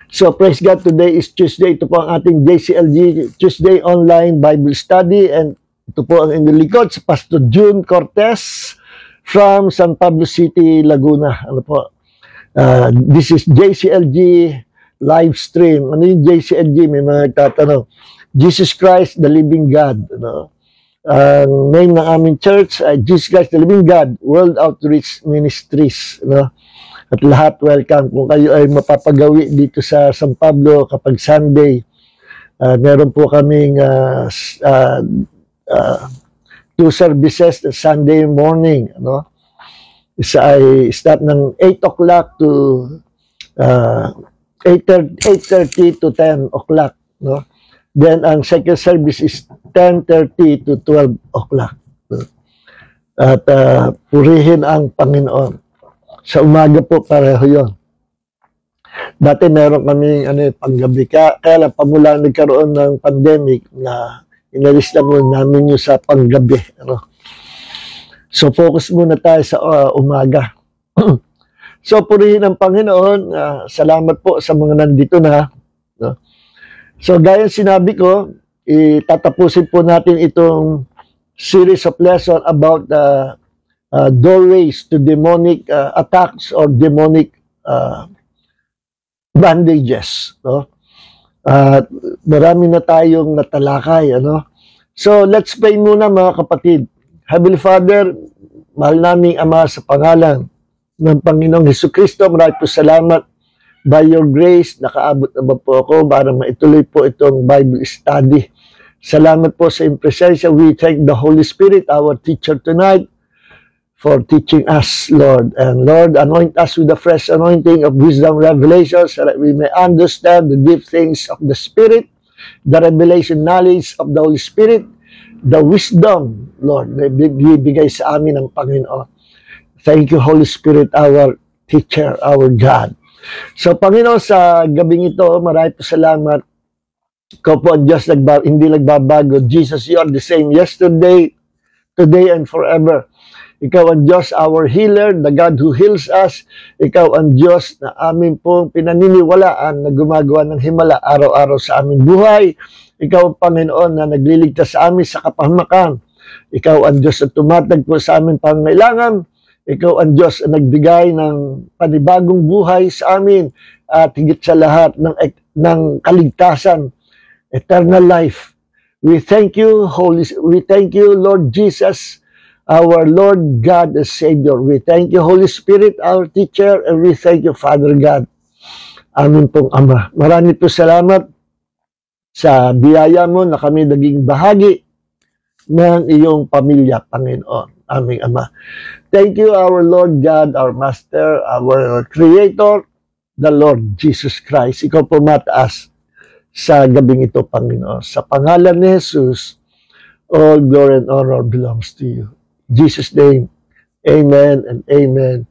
So praise God, today is Tuesday. Ito po ang ating JCLG Tuesday Online Bible Study, and ito po ang inyong likod si Pastor June Cortez from San Pablo City, Laguna. Ano po? This is JCLG live stream. Ano yung JCLG? May mga tatanong. Jesus Christ, the Living God. Ano? Ang name ng aming church ay Jesus Christ, the Living God, World Outreach Ministries. Ano? At lahat, welcome. Kung kayo ay mapapagawi dito sa San Pablo kapag Sunday, meron po kaming 2 services Sunday morning. Ano? Isa ay start ng 8 o'clock to 8:30 to 10 o'clock. No? Then, ang second service is 10:30 to 12 o'clock. No? At purihin ang Panginoon. Sa umaga po, pareho yun. Dati meron kami panggabi. Kaya lang, pamula nagkaroon ng pandemic na inalis na muna namin yung sa panggabi. Ano? So, focus muna tayo sa umaga. So, purihin ang Panginoon. Salamat po sa mga nandito na. No? So, gaya sinabi ko, itatapusin po natin itong series of lesson about doorways to demonic attacks or demonic bandages. No? Marami na tayong natalakay. Ano? So, let's pray muna mga kapatid. Heavenly Father, mahal naming Ama, sa pangalan ng Panginoong Hesukristo, maraming po salamat. By your grace, nakaabot na ba po ako para maituloy po itong Bible study. Salamat po sa iyong presensya. We thank the Holy Spirit, our teacher tonight, for teaching us, Lord. And Lord, anoint us with the fresh anointing of wisdom revelation so that we may understand the deep things of the Spirit, the revelation knowledge of the Holy Spirit, the wisdom, Lord, na bibigay sa amin ng Panginoon. Thank you, Holy Spirit, our teacher, our God. So, Panginoon, sa gabing ito, maraming po salamat. Ikaw po ang Diyos, hindi nagbabago. Jesus, you are the same yesterday, today, and forever. Ikaw ang Diyos, our healer, the God who heals us. Ikaw ang Diyos na amin pong pinaniniwalaan na gumagawa ng himala araw-araw sa aming buhay. Ikaw ang Panginoon na nagliligtas sa amin sa kapahamakan. Ikaw ang Diyos na tumatagpo sa aming pangailangan. Ikaw ang Diyos na nagbigay ng panibagong buhay sa amin at higit sa lahat ng kaligtasan, eternal life. We thank you, Lord Jesus, our Lord God and Savior. We thank you, Holy Spirit, our teacher, and we thank you, Father God, amin pong Ama. Maraming po salamat sa biyaya mo na kami naging bahagi ng iyong pamilya, Panginoon, aming Ama. Thank you, our Lord God, our Master, our Creator, the Lord Jesus Christ. Ikaw po mataas sa gabing ito, Panginoon. Sa pangalan ni Jesus, all glory and honor belongs to you. Jesus' name, amen and amen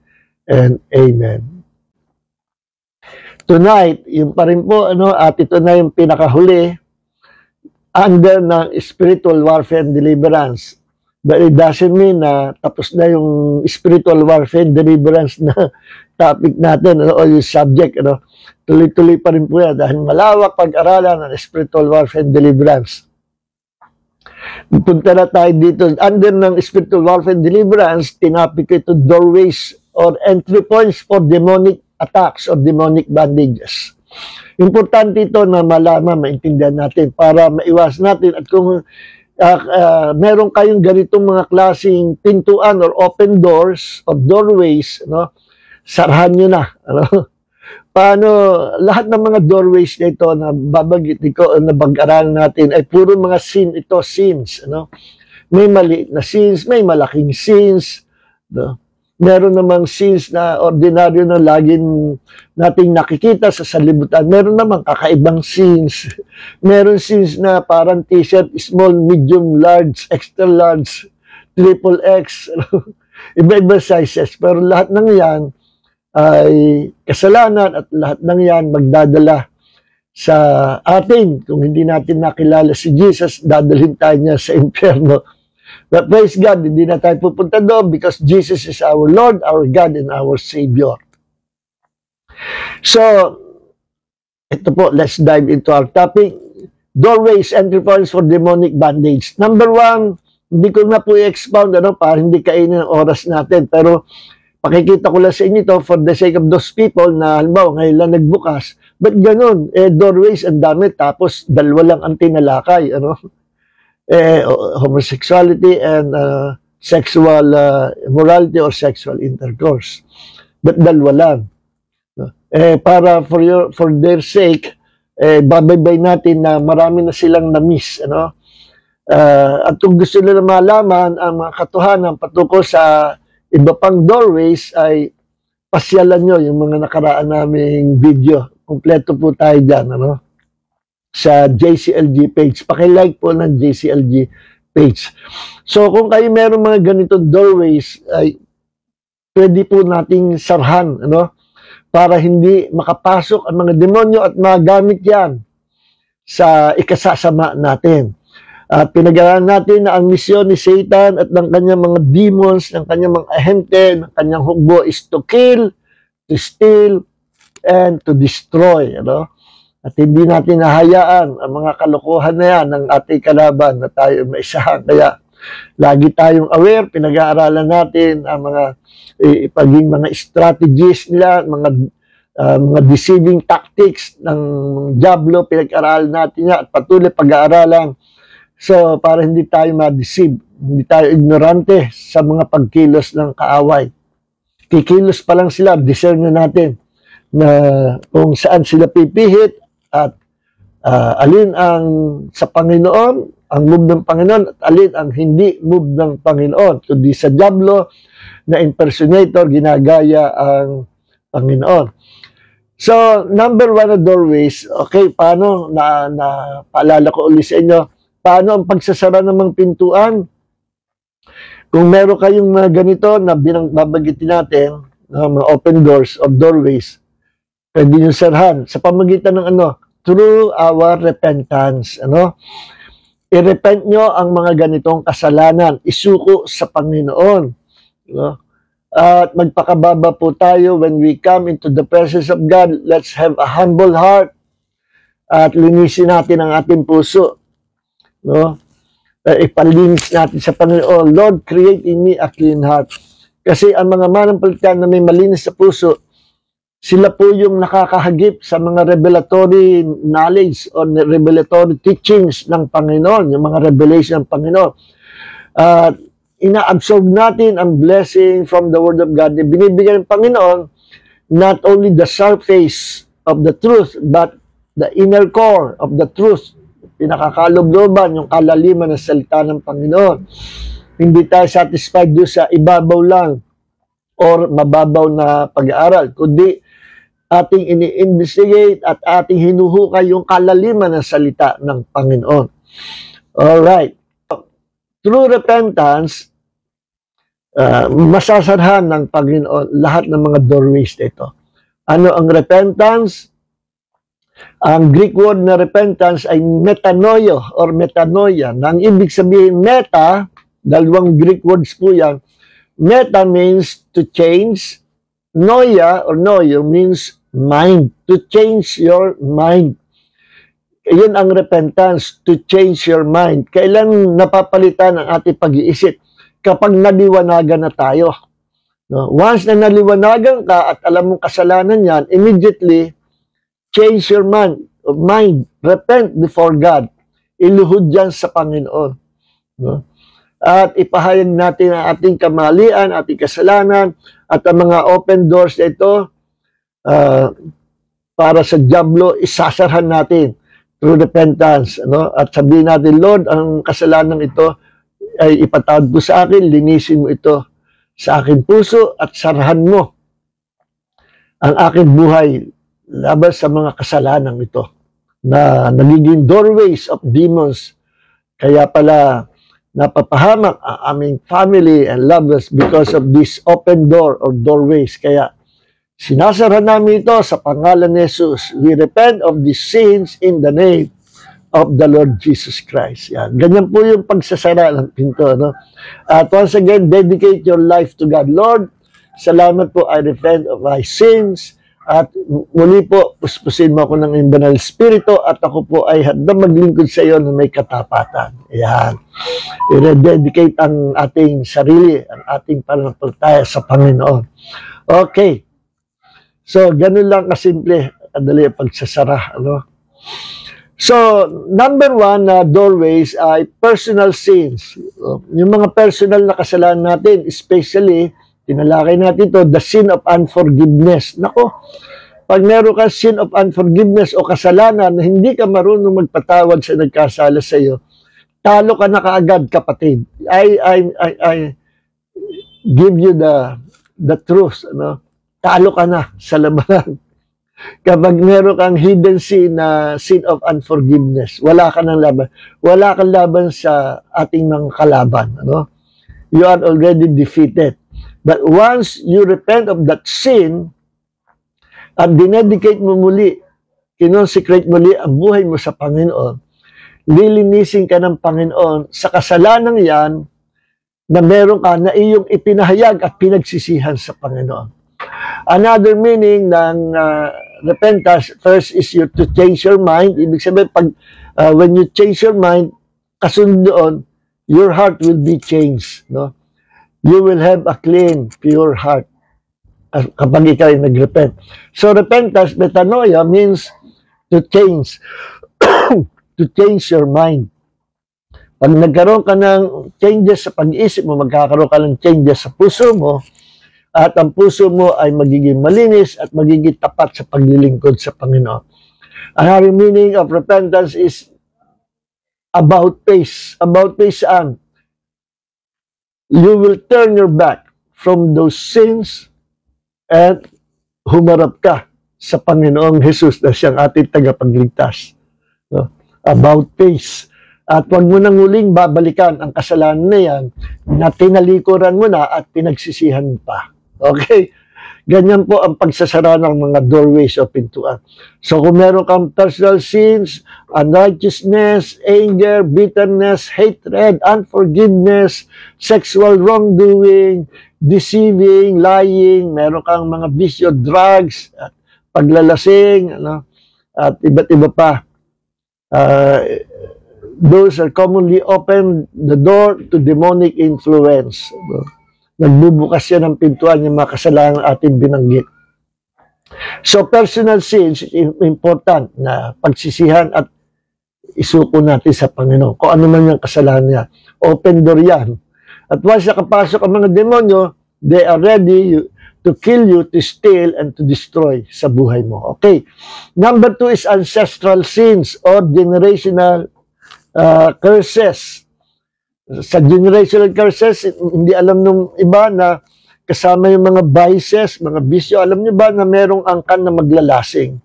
and amen. Tonight, yung pa rin po, at ito na yung pinakahuli under ng spiritual warfare and deliverance. But it doesn't mean na tapos na yung spiritual warfare and deliverance na topic natin, o yung subject. Tuloy-tuloy pa rin po yan dahil malawak pag-aralan ng spiritual warfare and deliverance. Punta na tayo dito. Under ng spiritual warfare and deliverance, tinapik ito doorways or entry points for demonic attacks or demonic bandages. Importante ito na malaman, maintindihan natin para maiwas natin. At kung meron kayong ganitong mga klaseng pintuan or open doors or doorways, sarahan nyo na. Paano, lahat ng mga doorways na ito na babagit ko, na bag-aralan natin, ay puro mga sins. May maliit na sins, may malaking sins. Meron namang sins na ordinaryo na laging nating nakikita sa salibutan. Meron namang kakaibang sins. Meron sins na parang t-shirt, small, medium, large, extra large, triple X. Iba-iba sizes. Pero lahat ng yan ay kasalanan at lahat ng yan magdadala sa atin. Kung hindi natin nakilala si Jesus, dadalhin tayo niya sa impyerno. But praise God, hindi na tayo pupunta doon because Jesus is our Lord, our God, and our Savior. So, ito po, let's dive into our topic. Doorways, entry points for demonic bondage. Number 1, hindi ko na po i-expound para hindi kainin ang oras natin. Pero pakikita ko lang sa inyo ito for the sake of those people na halimbawa ngayon lang nagbukas. Ba't ganun? Doorways, ang dami. Tapos dalawa lang ang tinalakay. Homosexuality and sexual immorality or sexual intercourse. Ba't dalawa lang? Para for their sake, babaybay natin na marami na silang na-miss. At kung gusto nila malaman ang mga katotohanan patungkol sa iba pang doorways, ay pasyalan nyo yung mga nakaraan naming video. Kompleto po tayo dyan, sa JCLG page. Pakilike po ng JCLG page. So, kung kayo meron mga ganitong doorways, ay pwede po nating sarhan, para hindi makapasok ang mga demonyo at magamit yan sa ikasasama natin. At pinag-aralan natin na ang misyon ni Satan at ng kanyang mga demons, ng kanyang mga ahente, ng kanyang hukbo is to kill, to steal, and to destroy. At hindi natin nahayaan ang mga kalokohan na yan ng ating kalaban na tayo maisahan. Kaya lagi tayong aware, pinag-aaralan natin ang mga paging mga strategies nila, mga deceiving tactics ng Diablo, pinag-aaralan natin yan at patuloy pag-aaralan. So, para hindi tayo ma-deceive, hindi tayo ignorante sa mga pagkilos ng kaaway. Kikilos pa lang sila, discern na natin na kung saan sila pipihit at alin ang sa Panginoon, ang move ng Panginoon, at alin ang hindi move ng Panginoon. Kundi sa Diablo na impersonator, ginagaya ang Panginoon. So, number 1 na doorways, okay, paano, paalala ko ulit sa inyo, paano ang pagsasara ng mga pintuan? Kung meron kayong mga ganito na babagitin natin, mga open doors or doorways, pwede nyo sarhan sa pamagitan ng through our repentance. I-repent nyo ang mga ganitong kasalanan, isuko sa Panginoon. At magpakababa po tayo when we come into the presence of God. Let's have a humble heart at linisin natin ang ating puso. Ipalinis natin sa Panginoon, Lord, create in me a clean heart. Kasi ang mga manampalataya na may malinis sa puso, sila po yung nakakahagip sa mga revelatory knowledge or revelatory teachings ng Panginoon, yung mga revelation ng Panginoon. Ina-absorb natin ang blessing from the Word of God. Binibigyan ng Panginoon not only the surface of the truth, but the inner core of the truth. Pinakakalobloban, yung kalaliman ng salita ng Panginoon. Hindi tayo satisfied doon sa ibabaw lang or mababaw na pag-aaral, kundi ating ini-investigate at ating hinuhukay yung kalaliman ng salita ng Panginoon. Alright. Through repentance, masasarhan ng Panginoon lahat ng mga doorways nito. Ano ang repentance? Ang Greek word na repentance ay metanoia or metanoia. Nang ibig sabihin meta, dalawang Greek words po yan. Meta means to change. Noia or noio means mind. To change your mind. Yun ang repentance, to change your mind. Kailan napapalitan ang ating pag-iisip? Kapag naliwanagan na tayo. Once na naliwanagan ka at alam mong kasalanan yan, immediately, change your mind. Repent before God. Iluhod yan sa Panginoon. At ipahayag natin ang ating kamalian, ating kasalanan, at ang mga open doors na ito, para sa Diablo, isasarhan natin through repentance. At sabihin natin, Lord, ang kasalanan ito ay ipatawad mo sa akin, linisin mo ito sa aking puso at sarhan mo ang aking buhay laban sa mga kasalanan ito na nagiging doorways of demons. Kaya pala napapahamak ang aming family and lovers because of this open door or doorways. Kaya sinasara namin ito sa pangalan ni Jesus. We repent of these sins in the name of the Lord Jesus Christ. Yan. Ganyan po yung pagsasara ng pinto. At once again, dedicate your life to God. Lord, salamat po, I repent of my sins. At muli po, puspusin mo ako ng iyong banal spirito at ako po ay handang maglingkod sa iyo na may katapatan. Ayan. I-rededicate ang ating sarili, ang ating pananampalataya sa Panginoon. Okay. So, ganun lang kasimple. Kadali ang pagsasara. Ano? So, number 1 doorways ay personal sins. Yung mga personal na kasalanan natin, especially tinalakay natin ito, the sin of unforgiveness. Nako, pag meron ka sin of unforgiveness o kasalanan na hindi ka marunong magpatawad sa nagkasala sa iyo, talo ka na kaagad, kapatid. I give you the truth. Ano? Talo ka na sa labanan. Kapag meron kang hidden sin na sin of unforgiveness, wala ka ng laban. Wala kang laban sa ating mga kalaban. Ano? You are already defeated. But once you repent of that sin, at dinedicate mo muli, kinonsecrate muli ang buhay mo sa Panginoon, lilinisin ka ng Panginoon sa kasalanan yan na meron ka na iyong ipinahayag at pinagsisihan sa Panginoon. Another meaning ng repentance, first is you to change your mind. Ibig sabihin, when you change your mind, kasunod doon, your heart will be changed. No? You will have a clean, pure heart kapag ikaw ay nag-repent. So, repentance, metanoia, means to change. To change your mind. Pag nagkaroon ka ng changes sa pag-iisip mo, magkakaroon ka ng changes sa puso mo, at ang puso mo ay magiging malinis at magiging tapat sa paglilingkod sa Panginoon. Another meaning of repentance is about face. About face saan? You will turn your back from those sins at humarap ka sa Panginoong Jesus na siyang ating tagapagligtas. No? About face. At huwag mo nang muling babalikan ang kasalanan na yan na tinalikuran mo na at pinagsisihan mo pa. Okay? Ganyan po ang pagsasara ng mga doorways o pintuan. So kung meron kang personal sins, unrighteousness, anger, bitterness, hatred, unforgiveness, sexual wrongdoing, deceiving, lying, meron kang mga bisyo, drugs, at paglalasing, ano, at iba't iba pa. Those are commonly open the door to demonic influence. Nagbubukas yan ng pintuan yung mga kasalanan ating binanggit. So, personal sins, important na pagsisihan at isuko natin sa Panginoon. Kung ano man yung kasalanan niya. Open door yan. At once nakapasok ang mga demonyo, they are ready to kill you, to steal, and to destroy sa buhay mo. Okay. Number 2 is ancestral sins or generational curses. Sa generational curses, hindi alam nung iba na kasama yung mga vices, mga bisyo. Alam niyo ba na merong angkan na maglalasing?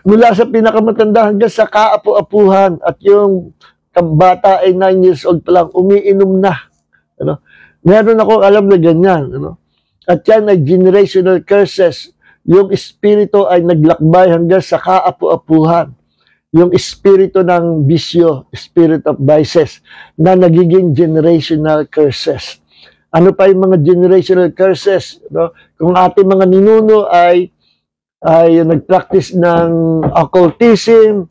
Mula sa pinakamatanda hanggang sa kaapu-apuhan at yung bata ay 9 years old pa lang, umiinom na. Ano? Meron akong alam na ganyan. Ano? At yan ay generational curses. Yung espiritu ay naglakbay hanggang sa kaapu-apuhan. Yung espiritu ng bisyo, spirit of vices, na nagiging generational curses. Ano pa yung mga generational curses? No? Kung ating mga ninuno ay nag-practice ng occultism,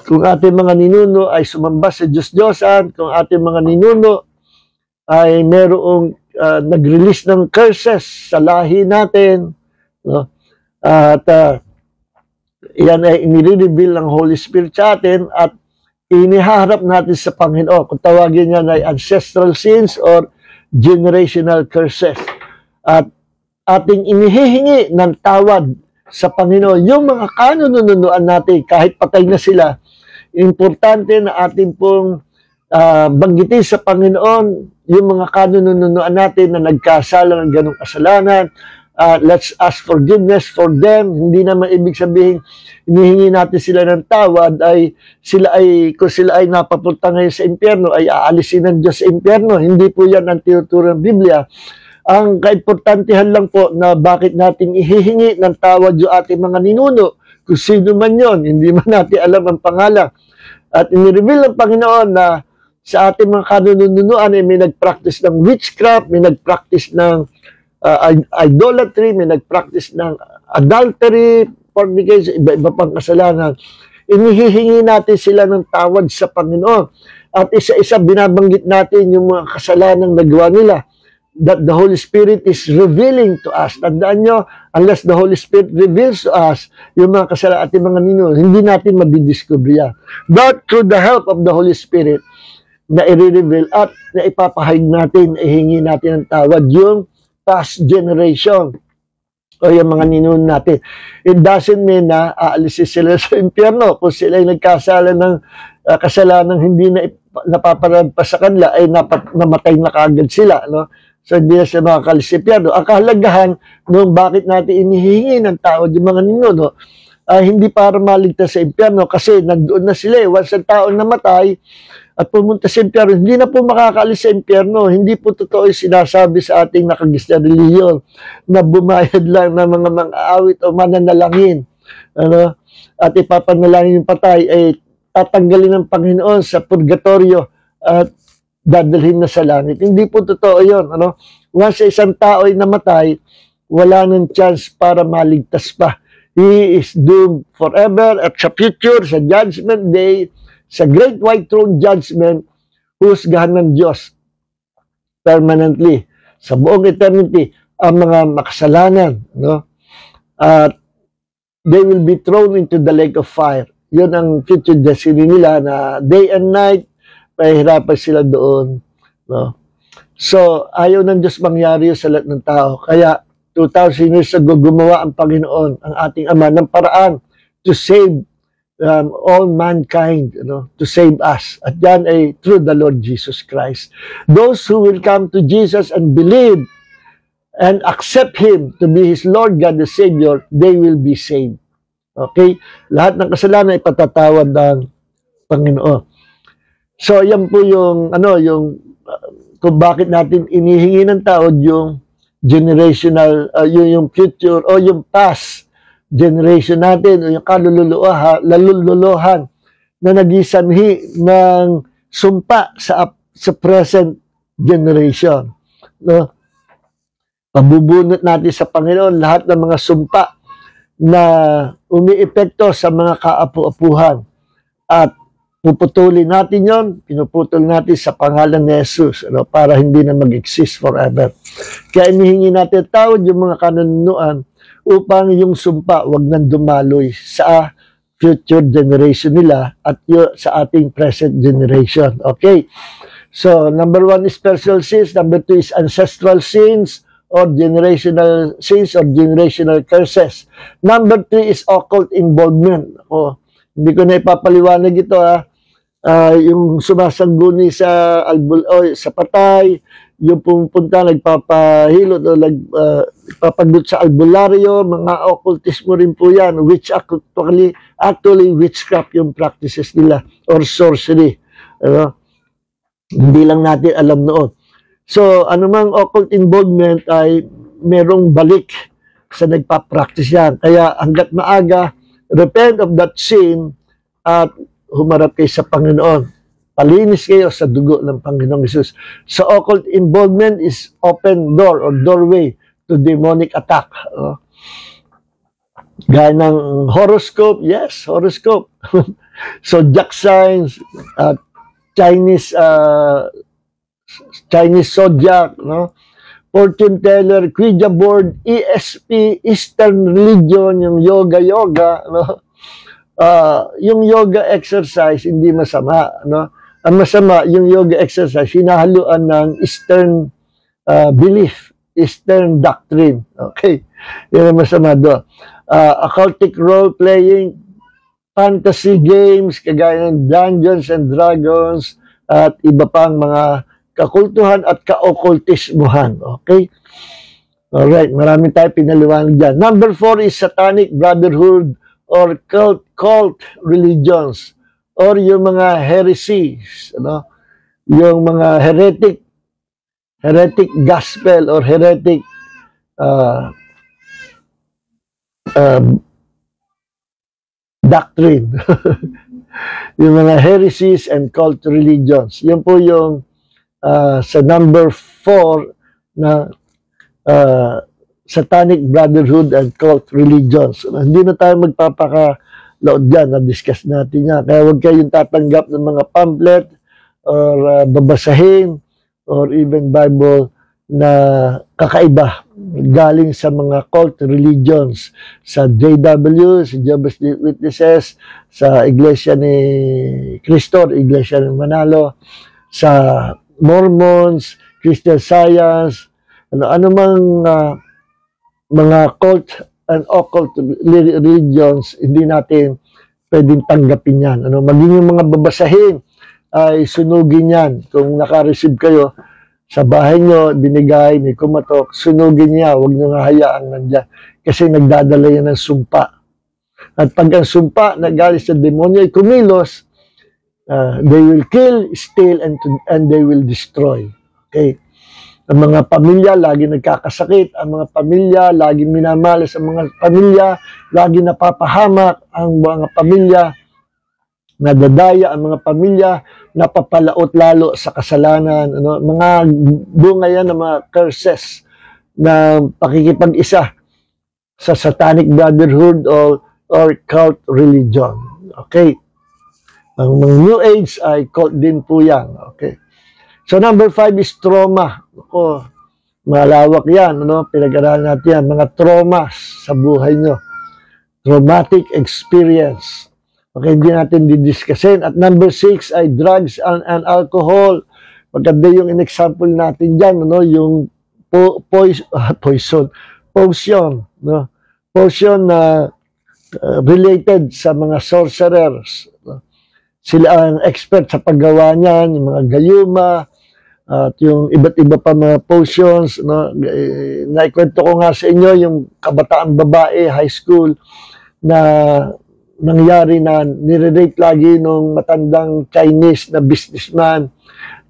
kung ating mga ninuno ay sumamba sa Diyos-Diyosan, kung ating mga ninuno ay merong nag-release ng curses sa lahi natin, no? At yan ay inire-reveal ng Holy Spirit sa atin at iniharap natin sa Panginoon. Kung tawagin yan ay ancestral sins or generational curses. At ating inihihingi ng tawad sa Panginoon. Yung mga kanununuan natin, kahit patay na sila, importante na ating pong banggitin sa Panginoon yung mga kanununuan natin na nagkasala ng ganong kasalanan. Let's ask forgiveness for them. Hindi naman ibig sabihin hinihingi natin sila ng tawad kung sila ay napapunta ngayon sa impyerno ay aalisin ng Diyos sa impyerno. Hindi po yan ang tinuturo ng Biblia. Ang kaimportantehan lang po na bakit natin ihihingi ng tawad yung ating mga ninuno, kung sino man yon, hindi man natin alam ang pangalan. At inireveal ng Panginoon na sa ating mga kanununuan ay may nag-practice ng witchcraft, may nag-practice ng idolatry, may nag-practice ng adultery, fornication, iba-iba pang kasalanan. Inihihingi natin sila ng tawad sa Panginoon. At isa-isa binabanggit natin yung mga kasalanang nagawa nila, that the Holy Spirit is revealing to us. Tandaan nyo, unless the Holy Spirit reveals to us yung mga kasalanan at yung mga ninyo, hindi natin madidiscover yan. But through the help of the Holy Spirit, na i-reveal at na ipapahayag natin, ihingi natin ng tawad yung past generation o yung mga ninuno natin. It doesn't mean na aalisin sila sa impyerno kung sila ay nagkasala ng kasalanan hindi na napaparagpas sa kanila ay namatay na kaagad sila, no? So hindi na sila makakalis sa impyerno. Ang kahalagahan nung bakit natin inihingi ng tawad yung mga ninuno, hindi para maligtas sa impyerno kasi nandoon na sila. Once ang tao namatay at pumunta sa impyerno, hindi na po makakaalis sa impyerno. Hindi po totoo yung sinasabi sa ating nakagis na reliyon na bumayad lang ng mga mang-aawit o mananalangin. Ano? At ipapanalangin yung patay ay tatanggalin ng Panginoon sa purgatorio at dadalhin na sa langit. Hindi po totoo yun. Ano? Once isang tao ay namatay, wala nang chance para maligtas pa. He is doomed forever at sa future, sa judgment day, sa great white throne judgment, husgahan ng Diyos permanently sa buong eternity ang mga makasalanan, no? At they will be thrown into the lake of fire. Yun ang future destiny nila na day and night pahirapan sila doon, no? So ayaw ng Diyos mangyari sa lahat ng tao. Kaya 2,000 years ago gumawa ang Panginoon, ang ating Ama, ng paraan to save all mankind, you know, to save us. At yan ay through the Lord Jesus Christ. Those who will come to Jesus and believe and accept Him to be His Lord God the Savior, they will be saved. Okay? Lahat ng kasalanan ay patatawad ng Panginoon. So, yan po yung, kung bakit natin inihingi ng tawad yung generational, yung future o yung past generation natin o yung kalululuhan na nagisanhi ng sumpa sa present generation. No? Pabubunot natin sa Panginoon lahat ng mga sumpa na umiepekto sa mga kaapu-apuhan. At puputulin natin yon, pinuputol natin sa pangalan ni Jesus, para hindi na mag-exist forever. Kaya inihingi natin tawad yung mga kananunuan upang yung sumpa wag nang dumaloy sa future generation nila at sa ating present generation. Okay? So, number 1 is personal sins. Number 2 is ancestral sins or generational sins or generational curses. Number 3 is occult involvement. Hindi ko na ipapaliwanag ito, yung sumasangguni sa sa patay, yung pumupunta, nagpapahilot o nagpapagut sa albularyo, mga occultismo rin po yan, which actually witchcraft yung practices nila, or sorcery. Hindi lang natin alam noon. So, anumang occult involvement ay merong balik sa nagpa-practice yan. Kaya hanggat maaga, repent of that sin at humarap kayo sa Panginoon. Palinis kayo sa dugo ng Panginoong Hesus. So, occult involvement is open door or doorway to demonic attack. Gaya ng horoscope, yes, horoscope. Zodiac signs, Chinese zodiac, no? Fortune teller, Ouija board, ESP, Eastern religion, yung yoga, no? Yung yoga exercise, hindi masama, no? Ang masama, yung yoga exercise, hinahaluan ng Eastern belief, Eastern doctrine. Okay? Yan ang masama doon. Occultic role-playing, fantasy games, kagaya ng Dungeons and Dragons, at iba pang mga kakultuhan at ka-occultismuhan. Okay? Alright, marami tayo pinaliwanag dyan. Number 4 is satanic brotherhood or cult religions or yung mga heresies, yung mga heretic gospel or heretic doctrine. Yung mga heresies and cult religions. Yun po yung sa number 4 na satanic brotherhood and cult religions. Hindi na tayo magpapaka-load dyan, na-discuss natin yan. Kaya huwag kayong tatanggap ng mga pamphlet or babasahin or even Bible na kakaiba galing sa mga cult religions, sa JW, sa Jehovah's Witnesses, sa Iglesia ni Cristo, Iglesia ni Manalo, sa Mormons, Christian Science, ano mang mga cult and occult religions, hindi natin pwedeng tanggapin yan. Maging yung mga babasahin ay sunugin yan. Kung naka-receive kayo sa bahay nyo, binigay, may kumatok, sunugin niya, huwag nyo nga hayaang nandyan. Kasi nagdadala yan ng sumpa. At pag ang sumpa na galing sa demonyo ay kumilos, they will kill, steal, and they will destroy. Okay? Ang mga pamilya, lagi nagkakasakit. Ang mga pamilya, lagi minamalas ang mga pamilya. Lagi napapahamak ang mga pamilya. Nadadaya ang mga pamilya. Napapalaot lalo sa kasalanan. Mga bunga yan ng mga curses na pakikipag-isa sa satanic brotherhood or cult religion. Okay? Ang mga New Age ay cult din po yan. Okay? So, number 5 is trauma. Ako, malawak yan. Pinag-aralan natin yan. Mga traumas sa buhay nyo. Traumatic experience. Okay, hindi natin didiscusin. At number 6 ay drugs and alcohol. Maganda yung in-example natin dyan. Yung potion. Potion na related sa mga sorcerers. Sila ang expert sa paggawa niyan, yung mga gayuma, at yung iba't iba pa mga potions. Naikwento ko nga sa inyo yung kabataang babae, high school, na nangyari na nire-rate lagi nung matandang Chinese na businessman.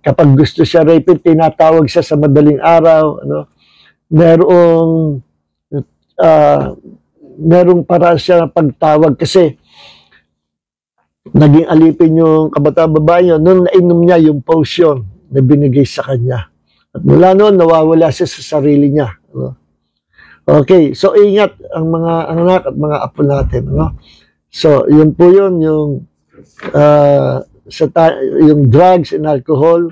Kapag gusto siya rape, tinatawag siya sa madaling araw. Merong para siya pagtawag kasi naging alipin yung kabataan babae yun nung nainom niya yung potion na binigay sa kanya. At mula noon, nawawala siya sa sarili niya. Okay, so ingat ang mga anak at mga apo natin. So, yun po yun, yung drugs and alcohol.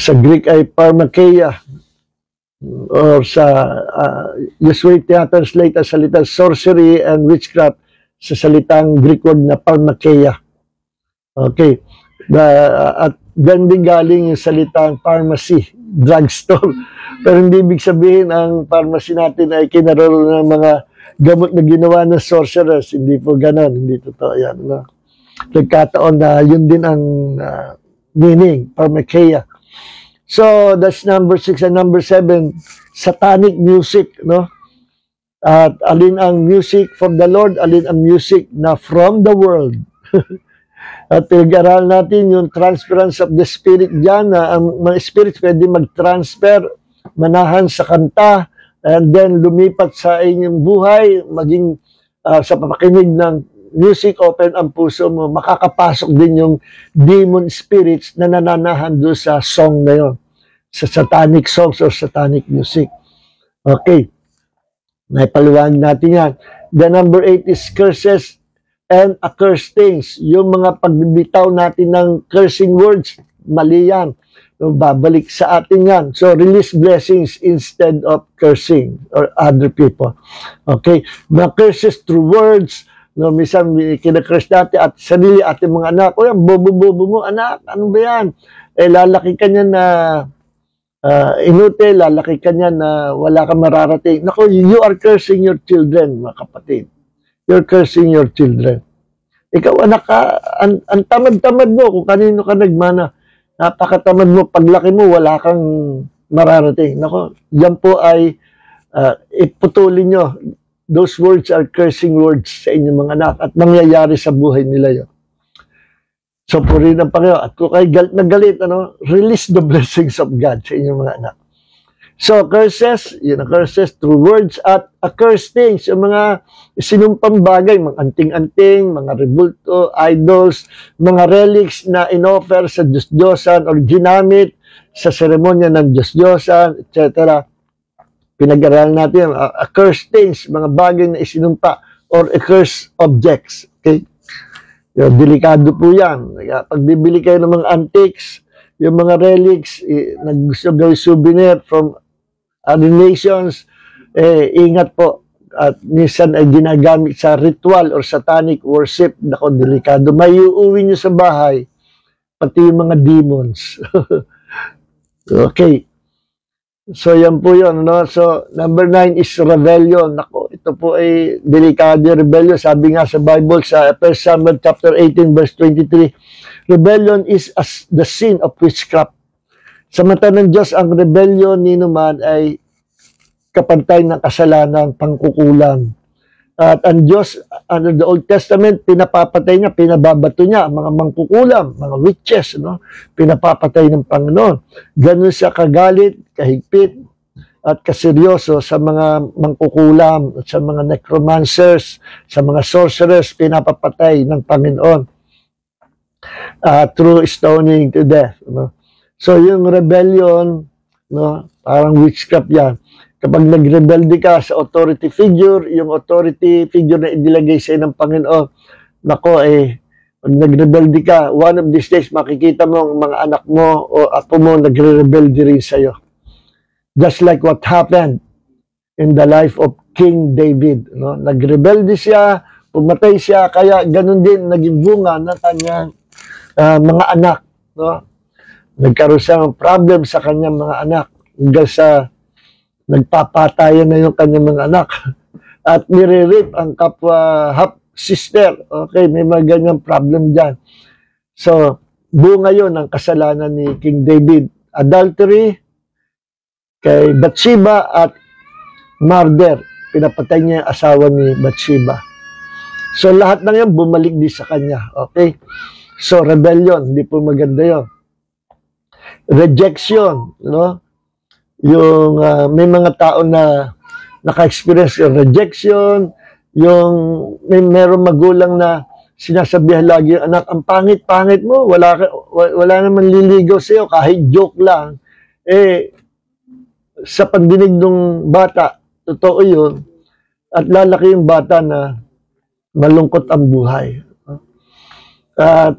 Sa Greek ay pharmakeia. Or sa usually translate ang salita sorcery and witchcraft sa salitang Greek word na pharmakeia. Okay. At then din galing yung salitang pharmacy, drugstore. Pero hindi ibig sabihin ang pharmacy natin ay kinararo ng mga gamot na ginawa ng sorcerers. Hindi po ganon. Hindi totoo yan. Nagkataon na yun din ang meaning, pharmakeia. So, that's number 6 and number 7, satanic music, At alin ang music from the Lord, alin ang music na from the world. At pinag-aral natin yung transference of the spirit dyan, na ang mga spirits pwede mag-transfer, manahan sa kanta, and then lumipat sa inyong buhay, maging sa papakinig ng music, open ang puso mo, makakapasok din yung demon spirits na nananahan doon sa song na yun, sa satanic songs or satanic music. Okay. Naipaliwanag natin yan. The number 8 is curses and accursed things. Yung mga pagbibitaw natin ng cursing words, mali yan. Babalik sa atin yan. So, release blessings instead of cursing or other people. Okay? Mga curses through words. Minsan, kinakurs natin at sarili ating mga anak. O yan, bobo-bobo mo, anak, ano ba yan? Lalaki ka niya na inuti, lalaki ka niya na wala kang mararating. Naku, you are cursing your children, mga kapatid. You're cursing your children. Ikaw, anak ka, ang tamad-tamad mo kung kanino ka nagmana. Napakatamad mo, paglaki mo, wala kang mararating. Naku, yan po ay iputulin nyo. Those words are cursing words sa inyong mga anak at mangyayari sa buhay nila yun. So, purihin ang Panginoon. At kung kayo galit na galit, release the blessings of God sa inyong mga anak. So, curses, yun ang curses through words at accursed things. Yung mga sinumpang bagay, mga anting-anting, mga rebulto, idols, mga relics na inoffer sa Diyos-Diyosan or ginamit sa seremonya ng Diyos-Diyosan, etc. pinag-aralan natin, accursed things, mga bagay na isinumpa, or accursed objects. Okay? Yung, delikado po yan. Pag bibili kayo ng mga antiques, yung mga relics, gusto gawin souvenir from other nations, ingat po. At minsan ay ginagamit sa ritual or satanic worship. Nako, delikado. May uuwi nyo sa bahay, pati yung mga demons. Okay. So, yan po yun. No? So, number 9 is rebellion. Nako, ito po ay delikado yung rebellion. Sabi nga sa Bible, sa 1 Samuel chapter 18, verse 23, rebellion is as the sin of witchcraft. Sa mata ng Diyos, ang rebellion ni naman ay kapantay ng kasalanan, pangkukulang. At ang Diyos, under the Old Testament, pinapapatay niya, pinababato niya ang mga mangkukulam, mga witches, no? Pinapapatay ng Panginoon. Ganun siya kagalit, kahigpit, at kaseryoso sa mga mangkukulam, at sa mga necromancers, sa mga sorcerers, pinapapatay ng Panginoon through stoning to death. No? So yung rebellion, no, parang witchcraft yan. Kapag nagrebelde ka sa authority figure, yung authority figure na inilagay sa ng Panginoon, nako pag nagrebelde ka, one of these days makikita mo ang mga anak mo o apo mo nagre-rebelde rin sa'yo. Just like what happened in the life of King David. No? Nagrebelde siya, pumatay siya, kaya ganun din naging bunga ng kanyang mga anak. No? Nagkaroon siya ng problem sa kanyang mga anak. Hanggang sa nagpapatayan na yung kanyang mga anak. At nire-rape ang kapwa half-sister. Okay, may mga ganyang problem dyan. So, bunga yun ang kasalanan ni King David. Adultery, kay Bathsheba at murder. Pinapatay niya yung asawa ni Bathsheba. So, lahat ng yan bumalik din sa kanya. Okay? So, rebellion. Hindi po maganda yun. Rejection. No? Yung may mga tao na naka-experience yung rejection, yung meron magulang na sinasabihan lagi yung anak, ang pangit-pangit mo, wala naman liligaw sa'yo, kahit joke lang. Sa pandinig ng bata, totoo yun, at lalaki yung bata na malungkot ang buhay. At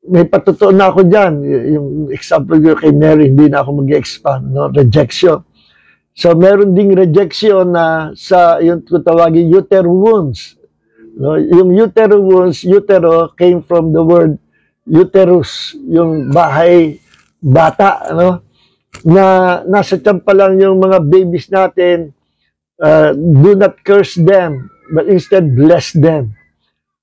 may patutuo na ako dyan. Yung example ko kay Mary, hindi na ako mag-expand. No? Rejection. So, meron ding rejection na sa yung tawagin utero wounds. No? Yung utero wounds, utero came from the word uterus, yung bahay, bata. No? Na nasa tiyan pa lang yung mga babies natin, do not curse them, but instead bless them.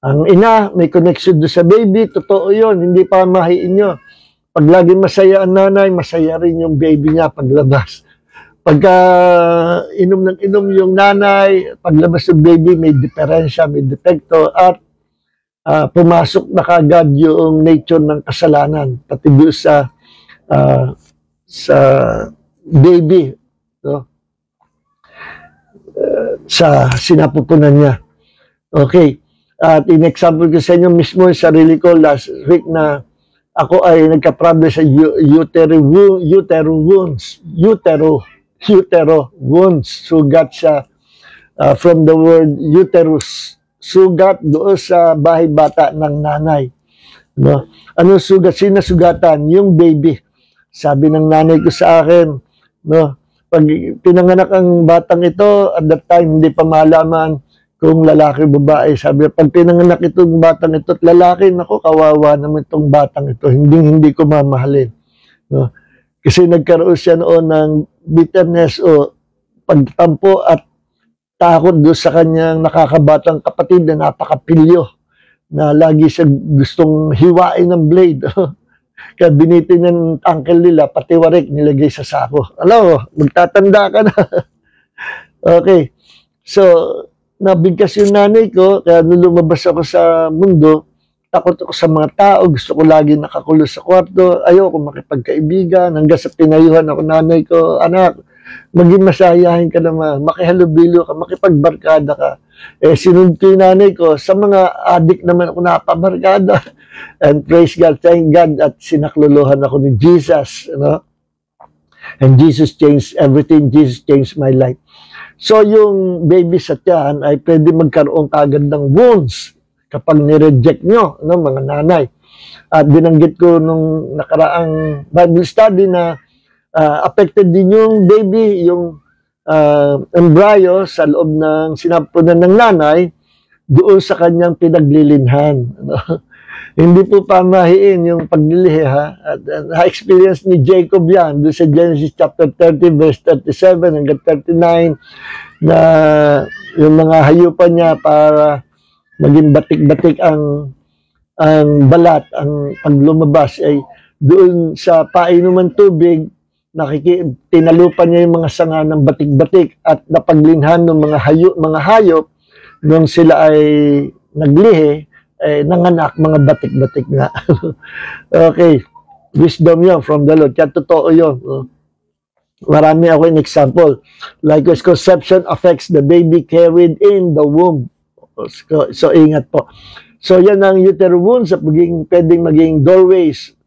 Ang ina, may connection doon sa baby, totoo yun, hindi pa mahiin nyo. Pag lagi masaya ang nanay, masaya rin yung baby niya paglabas. Pagka inom ng inom yung nanay, paglabas ng baby, may diferensya, may depekto, at pumasok na kagad yung nature ng kasalanan, pati doon sa baby, no? Sa sinapupunan niya. Okay. At in-example ko sa inyo mismo yung sarili ko last week na ako ay nagka-problem sa utero wounds. Sugat siya from the word uterus. Sugat doon sa bahay bata ng nanay. No? Ano sugat? Sinasugatan? Yung baby. Sabi ng nanay ko sa akin, no? Pag pinanganak ang batang ito, at that time hindi pa malaman kung lalaki o babae. Sabi, pag pinanganak itong batang ito at lalaki, nako, kawawa naman itong batang ito. Hindi ko mamahalin. No? Kasi nagkaroon siya noon ng bitterness o pagtampo at takot doon sa kanyang nakakabatang kapatid na napakapilyo na lagi siya gustong hiwain ng blade. Kaya binitin ng uncle nila, pati warik, nilagay sa sako. Alam, magtatanda ka na. Okay. So, nabigkas yung nanay ko, kaya nung lumabas ako sa mundo, takot ako sa mga tao, gusto ko lagi nakakulo sa kwarto, ayoko makipagkaibigan, hanggang sa pinayuhan ako nanay ko, anak, maging masayahin ka naman, makihalubilo ka, makipagbarkada ka. Sinunod ko yung nanay ko, sa mga adik naman ako napabarkada. And praise God, thank God, at sinakluluhan ako ni Jesus. No? And Jesus changed everything. Jesus changed my life. So, yung baby sa tiyan ay pwede magkaroon kagad ng wounds kapag nireject nyo, no, mga nanay. At binanggit ko nung nakaraang Bible study na affected din yung baby, yung embryo sa loob ng sinapunan ng nanay doon sa kanyang pinaglilinhan. Ano? Hindi po pamahiin yung paglilihi, ha? At na-experience ni Jacob yan doon sa Genesis chapter 30 verse 37 hanggang 39 na yung mga hayupan niya para maging batik-batik ang balat, ang paglumabas ay doon sa painuman tubig, tinalupan niya yung mga sanga ng batik-batik at napaglinhan ng mga hayop nung sila ay naglihi, nanganak, mga batik-batik nga. Okay. Wisdom yun from the Lord. Kaya totoo yun. Marami ako in example. Likewise, conception affects the baby carried in the womb. So ingat po. So, yan ang uterine wounds at pwedeng maging doorways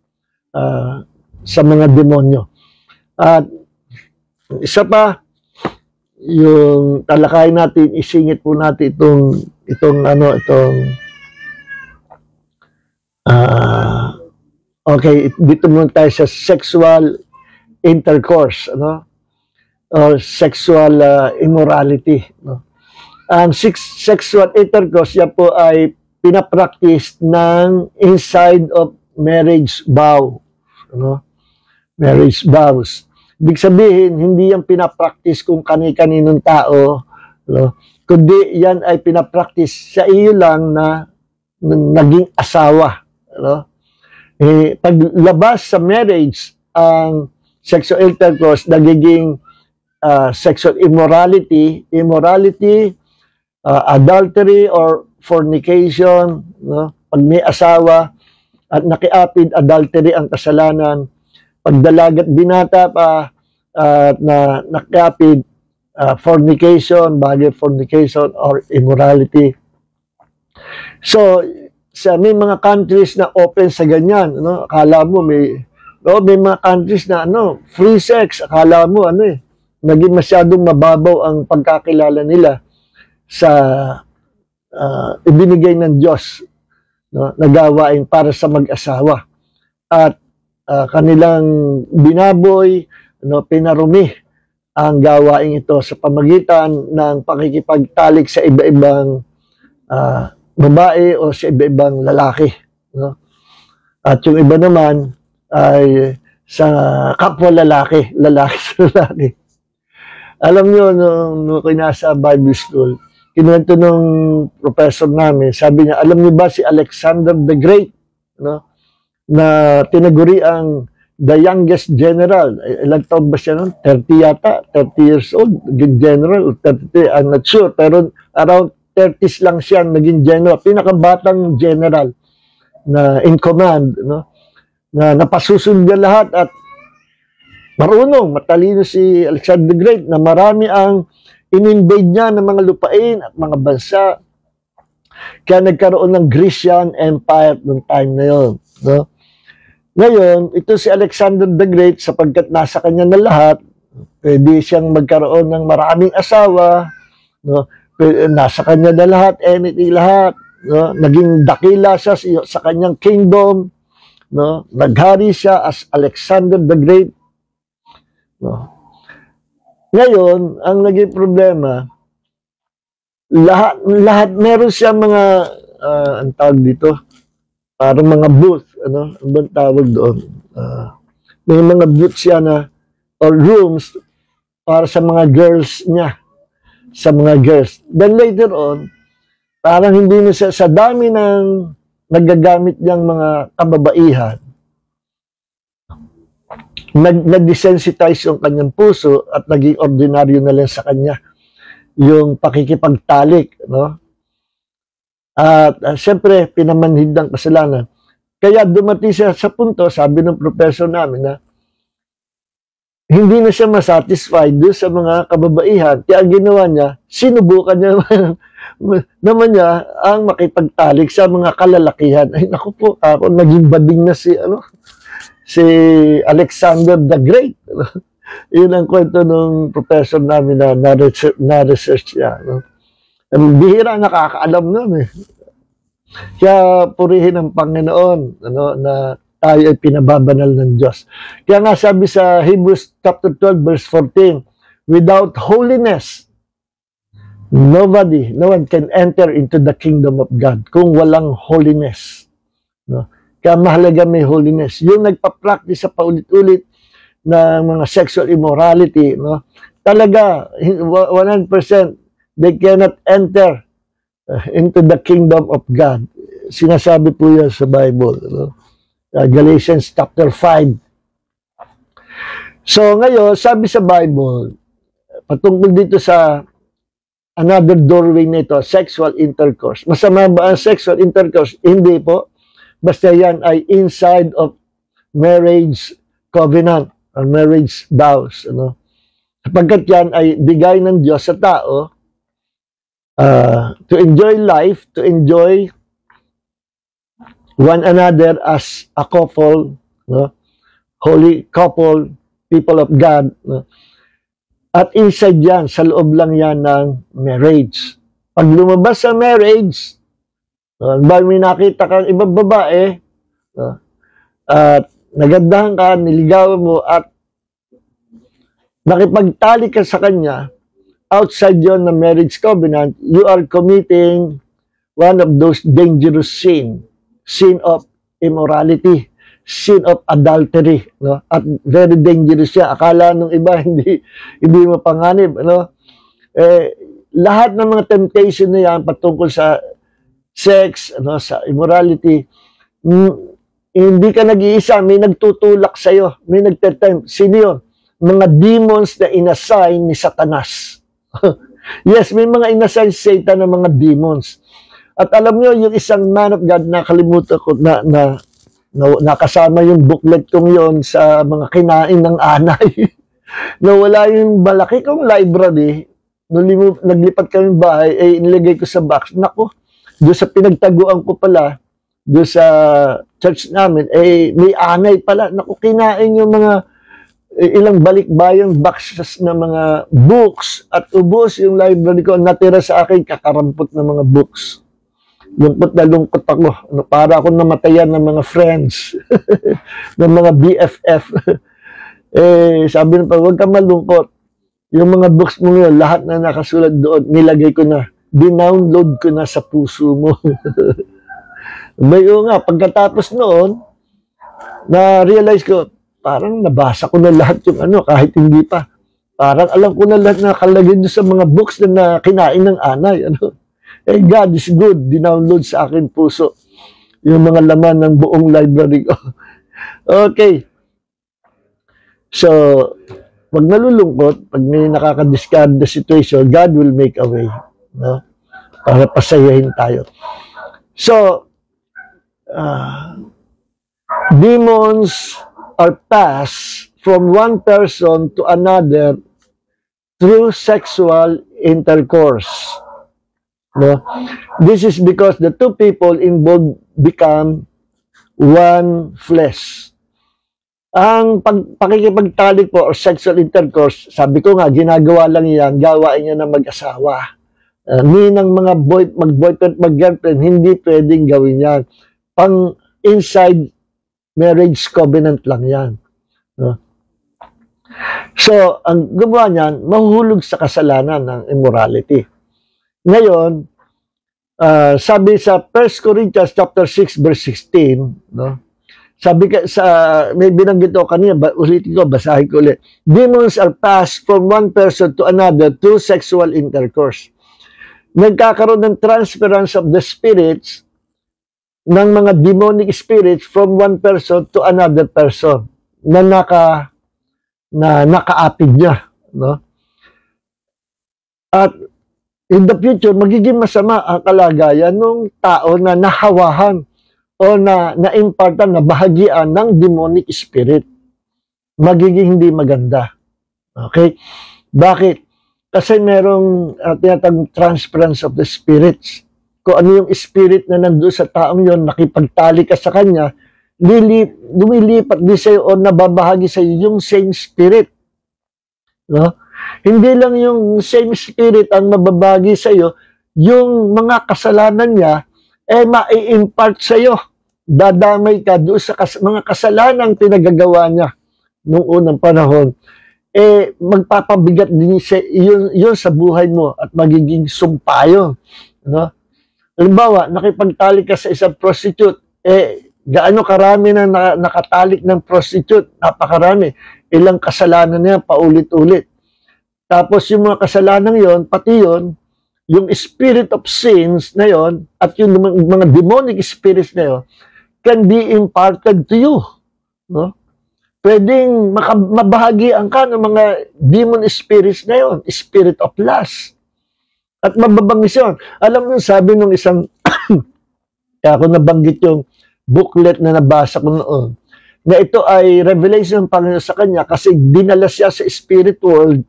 sa mga demonyo. At isa pa, yung talakay natin, isingit po natin okay, dito muna tayo sa sexual intercourse, ano? Or sexual immorality, no? Ang sexual intercourse, yan po ay pinapractice ng inside of marriage vow. Ano? Marriage vows. Ibig sabihin, hindi yan pinapractice kung kani-kaninong tao, no? Kundi yan ay pinapractice sa iyo lang na naging asawa. No? Paglabas sa marriage, ang sexual intercourse, nagiging sexual immorality, adultery or fornication, no? Pag may asawa at nakiapid, adultery ang kasalanan. Pag dalagat binata pa na nakiapid, fornication, bagay fornication or immorality. So, may mga countries na open sa ganyan, no? Akala mo may mga countries na free sex, akala mo naging masyadong mababaw ang pagkakilala nila sa ibinigay ng Diyos, no, na gawain para sa mag-asawa. At kanilang binaboy, pinarumi ang gawain ito sa pamagitan ng pakikipagtalik sa iba-ibang babae o sa iba-ibang lalaki. No? At yung iba naman ay sa kapwa lalaki sa lalaki. Alam nyo, nung kinasa Bible School, kinuwento nung professor namin, sabi niya, alam niyo ba si Alexander the Great, no? Na tinaguri ang the youngest general. Ilang taon ba siya nun? 30 yata, 30 years old, naging general, 33, I'm not sure, pero around 30s lang siya naging general, pinakabatang general na in command, no? Na napasusunod lahat at marunong, matalino si Alexander the Great na marami ang in-invade niya ng mga lupain at mga bansa. Kaya nagkaroon ng Grecian Empire noong time na yun. No? Ngayon, ito si Alexander the Great, sapagkat nasa kanya na lahat, pwede siyang magkaroon ng maraming asawa, no? Nasa kanya na lahat, anything lahat. No? Naging dakila siya sa kanyang kingdom. No? Naghari siya as Alexander the Great. No? Ngayon, ang naging problema, lahat meron siya mga, ang tawag dito, parang mga booth, ano bang tawag doon? May mga booth siya na, or rooms, para sa mga girls niya, sa mga girls. Then later on, parang hindi na siya, sa dami ng nagagamit niyang mga kababaihan, nag-desensitize yung kanyang puso at naging ordinaryo na lang sa kanya yung pakikipagtalik, no? At siyempre, pinamanhid ng kasalanan. Kaya dumating siya sa punto, sabi ng professor namin, na hindi na siya masatisfied doon sa mga kababaihan. Kaya ang ginawa niya, sinubukan niya naman niya ang makipagtalik sa mga kalalakihan. Ay, naku po, ako naging bading na si Alexander the Great. Yun ang kwento ng professor namin na-research niya. No? Ang bihira nakakaalam nun eh. Kaya purihin ang Panginoon na tayo ay pinababanal ng Diyos. Kaya nga sabi sa Hebrews chapter 12 verse 14, without holiness, no one can enter into the kingdom of God kung walang holiness. No? Kaya mahalaga may holiness. Yung nagpa-practice sa paulit-ulit ng mga sexual immorality, no? Talaga, 100%, they cannot enter into the kingdom of God. Sinasabi po yan sa Bible. No? Galatians chapter 5. So ngayon, sabi sa Bible, patungkol dito sa another doorway nito, sexual intercourse. Masama ba ang sexual intercourse? Hindi po. Basta yan ay inside of marriage covenant or marriage vows. Ano? Sapagkat yan ay bigay ng Diyos sa tao to enjoy life, to enjoy one another as a couple, no? Holy couple, people of God. No? At inside yan, sa loob lang yan ng marriage. Pag lumabas sa marriage, may nakita kang ibang babae, at nagandahan ka, niligawan mo, at nakipagtali ka sa kanya, outside yon ng marriage covenant, you are committing one of those dangerous sin of immorality, sin of adultery, no? At very dangerous siya. Akala nung iba hindi mapanganib, ano? Lahat ng mga temptation na yan patungkol sa sex, ano, sa immorality, hindi ka nag-iisa, may nagtutulak sa iyo, may nagtetempt. Sino yun? Mga demons na inassign ni Satanas. Yes, may mga inassign si Satan ng mga demons. At alam nyo, yung isang man of God, nakalimutan ko na nakasama yung booklet kong yon sa mga kinain ng anay. Nawala yung malaki kong library. Nung naglipat kami bahay, inilagay ko sa box. Naku, doon sa pinagtaguan ko pala, doon sa church namin, may anay pala. Naku, kinain yung mga ilang balikbayang boxes na mga books at ubos yung library ko. Natira sa akin, kakarampot na mga books. Lungkot na lungkot ako. Para ako namatayan ng mga friends, ng mga BFF. Sabi na pa, huwag ka malungkot. Yung mga books mo yun, lahat na nakasulat doon, nilagay ko na. Dinownload ko na sa puso mo. Nga, pagkatapos noon, na-realize ko, parang nabasa ko na lahat yung kahit hindi pa. Parang alam ko na lahat na nakalagay doon sa mga books na kinain ng anay. God is good. Dinownload sa akin puso yung mga laman ng buong library ko. Okay. So, pag nalulungkot, pag may nakaka-discard the situation, God will make a way. No? Para pasayahin tayo. So, demons are passed from one person to another through sexual intercourse. No? This is because the two people involved become one flesh. Ang pakikipagtalik po or sexual intercourse, sabi ko nga, ginagawa lang yan, gawain niya ng mag-asawa. Ninang mga mag-boyfriend, mag-girlfriend, hindi pwedeng gawin yan. Pang inside marriage covenant lang yan. No? So, ang gumawa niyan, mahuhulog sa kasalanan ng immorality. Ngayon, sabi sa 1 Corinthians chapter 6 verse 16, no? Sabi may binanggit ko kanina, ulitin ko, basahin ko ulit. Demons are passed from one person to another through sexual intercourse. Nagkakaroon ng transference of the spirits ng mga demonic spirits from one person to another person na nakaapid niya, no? At in the future, magiging masama ang kalagayan ng tao na nahawahan o na-impartan, na bahagian ng demonic spirit. Magiging hindi maganda. Okay? Bakit? Kasi merong tinatawag transference of the spirits. Kung ano yung spirit na nandoon sa taong yon, nakipagtali ka sa kanya, lumilipat din sa'yo o nababahagi sa'yo yung same spirit. No? Hindi lang yung same spirit ang mababagi sa iyo, yung mga kasalanan niya mai-impart sa iyo. Dadamay ka doon sa mga kasalanang pinagagawa niya noong unang panahon. Magpapabigat din yun sa buhay mo at magiging sumpa yun. No? Halimbawa, nakipagtalik ka sa isang prostitute, gaano karami na nakatalik ng prostitute? Napakarami. Ilang kasalanan niya, paulit-ulit. Tapos yung mga kasalanan yon, pati yon, yung spirit of sins na yon, at yung mga demonic spirits na yon, can be imparted to you. No? Pwedeng mabahagian ka ng mga demon spirits na yon, spirit of lust. At mababangis yun. Alam mo, sabi nung isang, kaya ako nabanggit yung booklet na nabasa ko noon, na ito ay revelation ng Panginoon sa kanya kasi dinala siya sa spirit world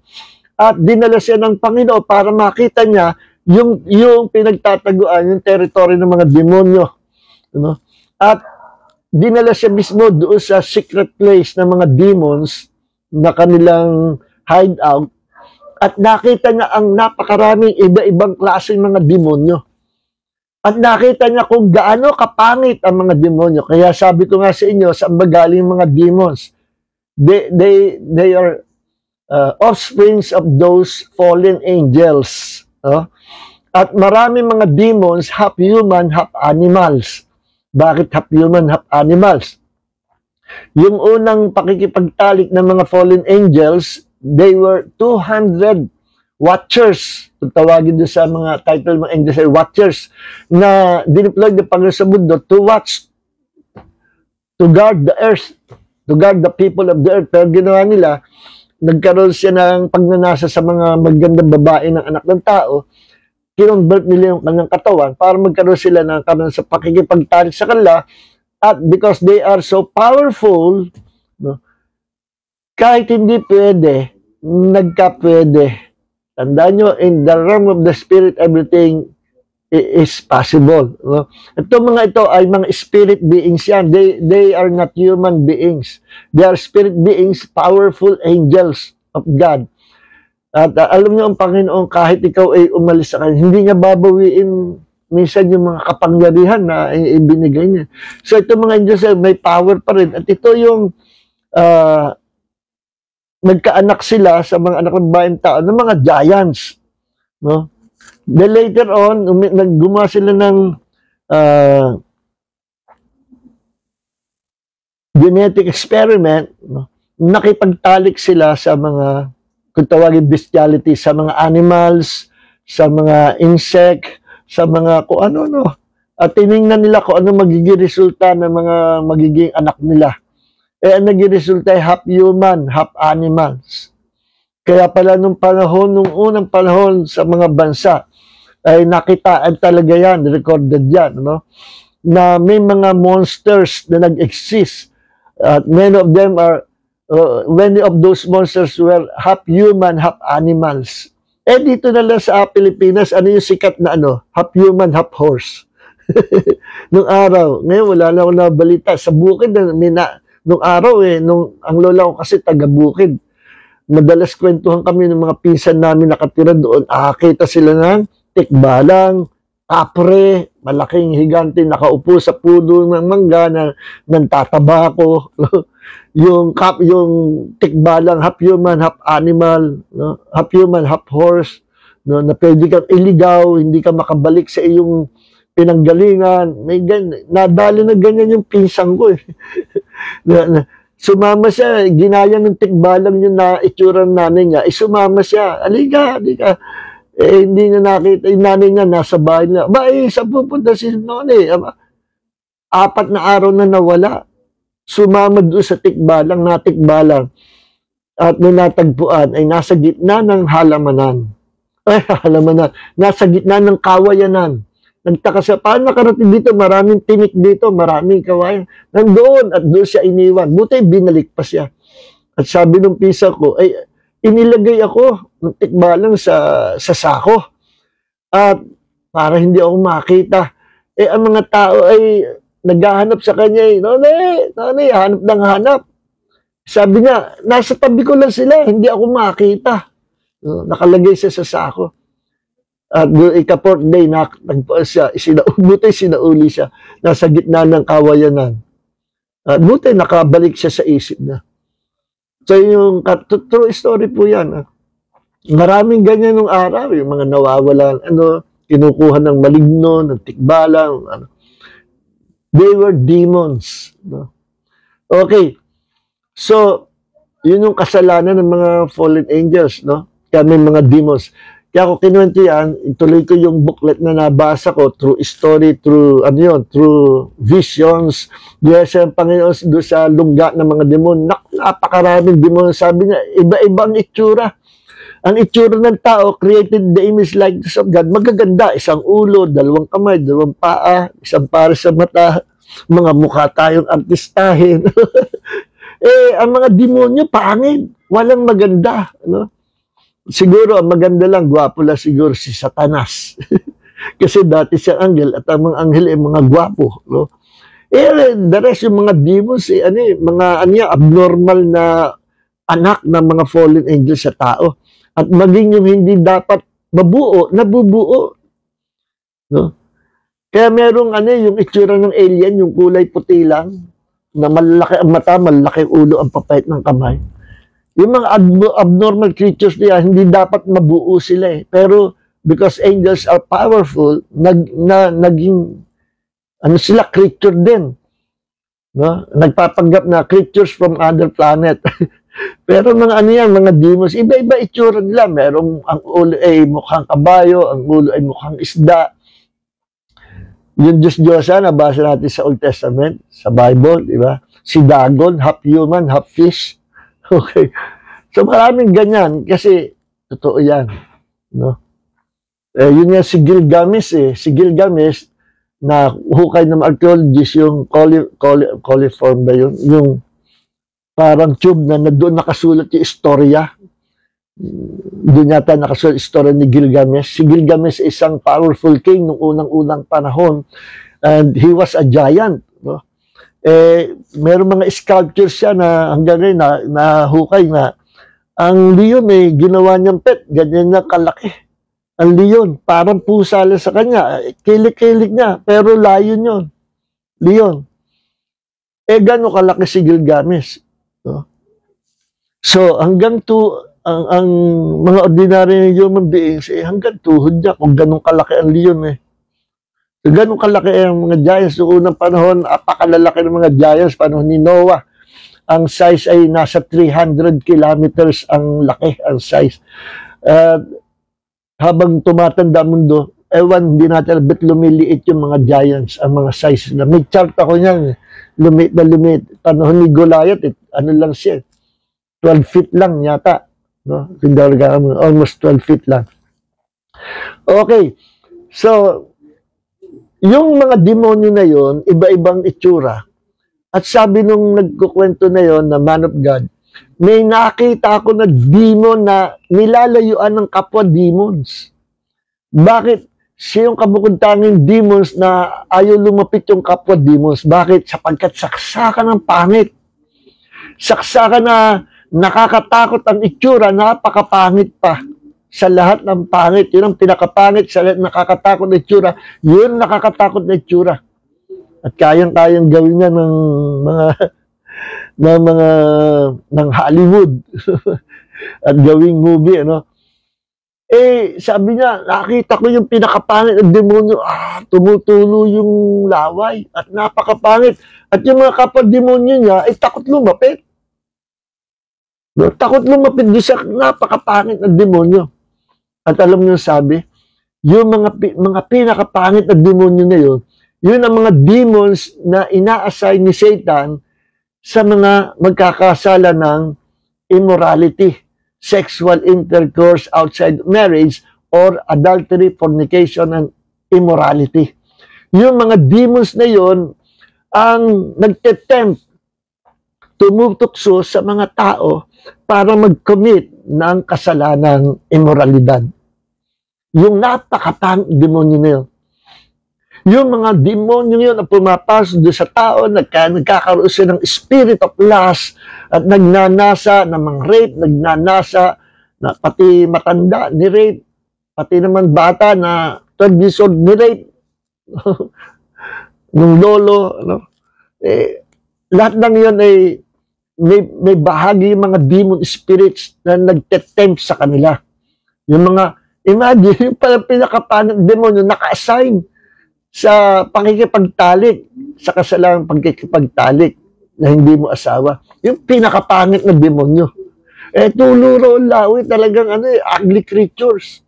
at dinala siya ng Panginoon para makita niya yung pinagtataguan, yung territory ng mga demonyo. Ano? At dinala siya mismo doon sa secret place ng mga demons na kanilang hideout at nakita niya ang napakaraming iba-ibang klaseng mga demonyo. At nakita niya kung gaano kapangit ang mga demonyo. Kaya sabi ko nga sa inyo, saan ba galing mga demons? They are offsprings of those fallen angels. At marami mga demons, half human, half animals. Bakit half human, half animals? Yung unang pakikipagtalik ng mga fallen angels, they were 200 watchers. Kung tawagin doon sa mga title mga angels ay watchers na dineploy ng Panginoon sa mundo to watch, to guard the earth, to guard the people of the earth. Pero ginawa nila, nagkaroon siya ng pagnanasa sa mga magandang babae ng anak ng tao, kinonvert nila yung kanyang katawan para magkaroon sila ng karoon sa pakikipagtalik sa kanila. At because they are so powerful, no, kahit hindi pwede, nagka-pwede. Tandaan nyo, in the realm of the spirit, everything is possible. No? Ito mga ito ay mga spirit beings yan. They are not human beings. They are spirit beings, powerful angels of God. At alam nyo ang Panginoon, kahit ikaw ay umalis sa kanya, hindi niya babawiin minsan yung mga kapangyarihan na ibinigay niya. So ito mga angels may power pa rin. At ito yung nagkaanak sila sa mga anak ng bayan tao ng mga giants. No? Then later on, gumawa sila ng genetic experiment. No? Nakipagtalik sila sa mga, kung tawagin bestiality, sa mga animals, sa mga insect, sa mga kung ano-ano. At tinignan nila kung ano magiging resulta ng mga magiging anak nila. Ang naging resulta ay half human, half animals. Kaya pala nung unang panahon sa mga bansa, ay nakitaan talaga yan, recorded yan, no? Na may mga monsters na nag-exist. At many of them are, many of those monsters were half human, half animals. Dito na lang sa Pilipinas, ano yung sikat na half human, half horse. Nung araw, ngayon wala na akong nabalita. Sa bukid, nung araw ang lola ko kasi taga-bukid. Madalas kwentuhan kami ng mga pinsan namin nakatira doon. Nakakita sila ng tikbalang, kapre, malaking higante nakaupo sa puno ng mangga na nagtatabako. yung tikbalang half human, half animal, no? Half human, half horse, no? Na pwede kang iligaw, hindi ka makabalik sa iyong pinanggalingan. May nadali na ganyan yung pinsang ko sumama siya, ginaya ng tikbalang yung itsura ng nanay niya, sumama siya, alika. Hindi niya nakita, yung nanay niya nasa bahay niya, saan pupunta si Noni? 4 na araw na nawala. Sumama doon sa tikbalang, natikbalang. At nung natagpuan, ay nasa gitna ng halamanan. Nasa gitna ng kawayanan. Nagtaka siya, paano nakarating dito? Maraming tinik dito, maraming kawayan. Nandoon, at doon siya iniwan. Buti, binalik pa siya. At sabi ng pisa ko, inilagay ako ng tikbalang sa sako. At para hindi ako makita. Ang mga tao ay naghahanap sa kanya. Noni, hanap ng hanap. Sabi niya, nasa tabi ko lang sila, hindi ako makita. No, nakalagay siya sa sako. At ika-4th day, buti sinauli siya. Nasa gitna ng kawayanan. At buti nakabalik siya sa isip niya. So yung true story po yan. Maraming ganyan nung araw, yung mga nawawalan, kinukuha ng maligno, ng tikbalang, They were demons. No? Okay. So, yun yung kasalanan ng mga fallen angels, no? Kaya may mga demons. Kaya ako kinuwento yan, ituloy ko yung booklet na nabasa ko through story, through visions. Yes, ang Panginoon doon sa lungga ng mga demon. Napakaraming demon. Sabi niya, iba-iba ang itsura. Ang itsura ng tao, created the image likeness of God. Magaganda, isang ulo, dalawang kamay, dalawang paa, isang pares sa mata, mga mukha tayong artistahin. Ang mga demonyo, pangit. Walang maganda. No? Siguro, ang maganda lang, gwapo lang siguro si Satanas. Kasi dati siya anghel at ang mga anghel ay mga gwapo. No? The rest yung mga demons, mga abnormal na anak ng mga fallen angels sa tao. At maging yung hindi dapat mabuo, nabubuo. No? Kaya merong yung itsura ng alien, yung kulay puti lang, na malaki ang mata, malaki ang ulo, ang papait ng kamay. Yung mga abnormal creatures niya, hindi dapat mabuo sila eh. Pero because angels are powerful, naging sila creature din. No? Nagpapanggap na creatures from other planet. Pero mga mga demons, iba-iba itsura nila. Merong ang ulo ay mukhang kabayo, ang ulo ay mukhang isda. Yung Diyos-Diyosa, nabasa natin sa Old Testament, sa Bible, di ba? Si Dagon, half human, half fish. Okay. So maraming ganyan, kasi totoo yan. No? Yun nga si Gilgamesh Si Gilgamesh, na hukay ng archaeologist, yung coliform ba yun? Yung parang tube na doon nakasulat yung istorya. Doon yata nakasulat istorya ni Gilgamesh. Si Gilgamesh isang powerful king nung unang-unang panahon. And he was a giant. No? Meron mga sculptures siya na hanggang ngayon na hukay na ang leon ginawa niyang pet. Ganyan na kalaki. Ang leon, parang pusa lang sa kanya. Kilik-kilik niya. Pero lion yun. Leon. Gano'n kalaki si Gilgamesh. No? So, hanggang ang mga ordinary human beings, hanggang tuhod niya kung gano'ng kalaki ang leon Gano'ng kalaki ang mga giants. Noong unang panahon, apakalalaki ng mga giants, panahon ni Noah. Ang size ay nasa 300 kilometers ang laki, ang size. Habang tumatanda mundo, hindi natin bet lumiliit yung mga giants, ang mga size na. May chart ako niyan, lumit na lumit. Panahon ni Goliath, lang siya, 12 feet lang yata. No? Almost 12 feet lang. Okay. So, yung mga demonyo na yon, iba-ibang itsura. At sabi nung nagkukwento na yon na man of God, may nakita ako na demon na nilalayuan ng kapwa demons. Bakit? Siya yung kabukod-tanging demons na ayaw lumapit yung kapwa demons. Bakit? Sapagkat saksakan ng pangit. Saksakan na nakakatakot ang itsura, napakapangit pa. Sa lahat ng pangit, yun ang pinakapangit, sa lahat nakakatakot na itsura, yun nakakatakot na itsura. At kayang-kayang gawin niya ng Hollywood at gawing movie, sabi niya, nakita ko yung pinakapangit ng demonyo, tumutulo yung laway at napakapangit. At yung mga kapag-demonyo niya, takot lumapit. Takot lumapit doon sa napakapangit ng demonyo. At alam niyo sabi, yung mga pinakapangit na demonyo na yun ang mga demons na ina-assign ni Satan sa mga magkakasala ng immorality, sexual intercourse outside marriage, or adultery, fornication, and immorality. Yung mga demons na yun ang nagtetempt tumutokso sa mga tao para mag-commit ng kasalanang immoralidad. Yung napakapangit demonyo na yun. Yung mga demonyo yun na pumapasok doon sa tao, nagkakaroon siya ng spirit of lust at nagnanasa ng mga rape, nagnanasa na pati matanda ni rape, pati naman bata na 12 years old ni rape, nung lolo, ano? Lahat ng yun ay may bahagi yung mga demon spirits na nagtetempt sa kanila. Yung mga, imagine, yung pala pinakapanang demonyo naka-assign sa pakikipagtalik, sa kasalangang pagkikipagtalik na hindi mo asawa. Yung pinakapangit na demonyo. Tuluro, lawi, talagang ugly creatures.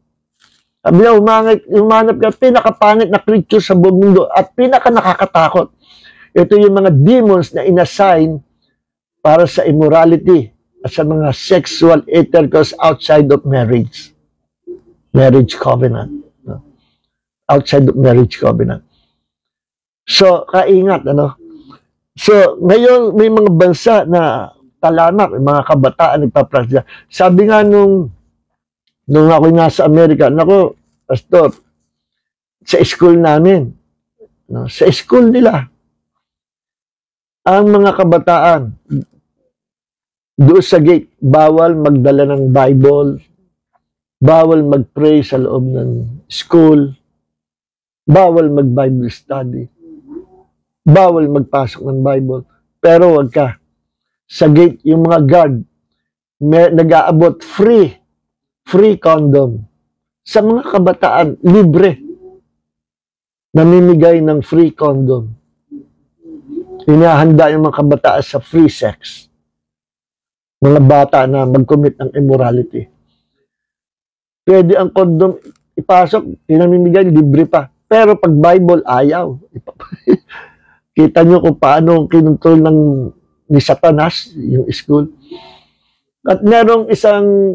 Sabi niya, umanap ka, pinakapangit na creature sa buong mundo at pinaka nakakatakot. Ito yung mga demons na inassign para sa immorality at sa mga sexual intercourse outside of marriage. Marriage covenant. Outside of marriage covenant. So, kaingat, So, ngayon, may mga bansa na talamak, may mga kabataan nagpapractice. Sabi nga nung ako nasa Amerika, nako, pastor, sa school namin, sa school nila, ang mga kabataan, doon sa gate, bawal magdala ng Bible, bawal mag-pray sa loob ng school, bawal mag-Bible study, bawal magpasok ng Bible. Pero wag ka. Sa gate, yung mga guard, nag-aabot free condom. Sa mga kabataan, libre. Namimigay ng free condom. Hinahanda yung mga kabataan sa free sex. Mga bata na mag-commit ng immorality. Pwede ang condom ipasok, pinamimigay, libre pa. Pero pag Bible, ayaw. Kita nyo kung paano kinontrol ni Satanas, yung school. At merong isang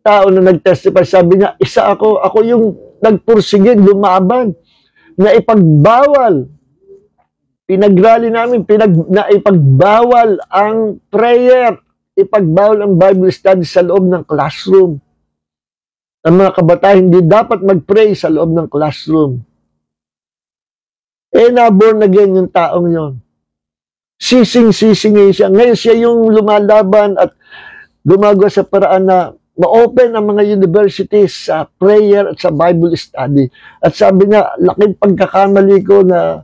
tao na nag-testify, sabi niya, ako yung nagpursige, lumaban, na ipagbawal. Pinagrally namin, na ipagbawal ang prayer, ipagbawal ang Bible study sa loob ng classroom. Ang mga kabataan hindi dapat mag-pray sa loob ng classroom. Na-born again yung taong yon. Sising-sisingin siya. Ngayon siya yung lumalaban at gumagawa sa paraan na ma-open ang mga universities sa prayer at sa Bible study. At sabi niya, laking pagkakamali ko na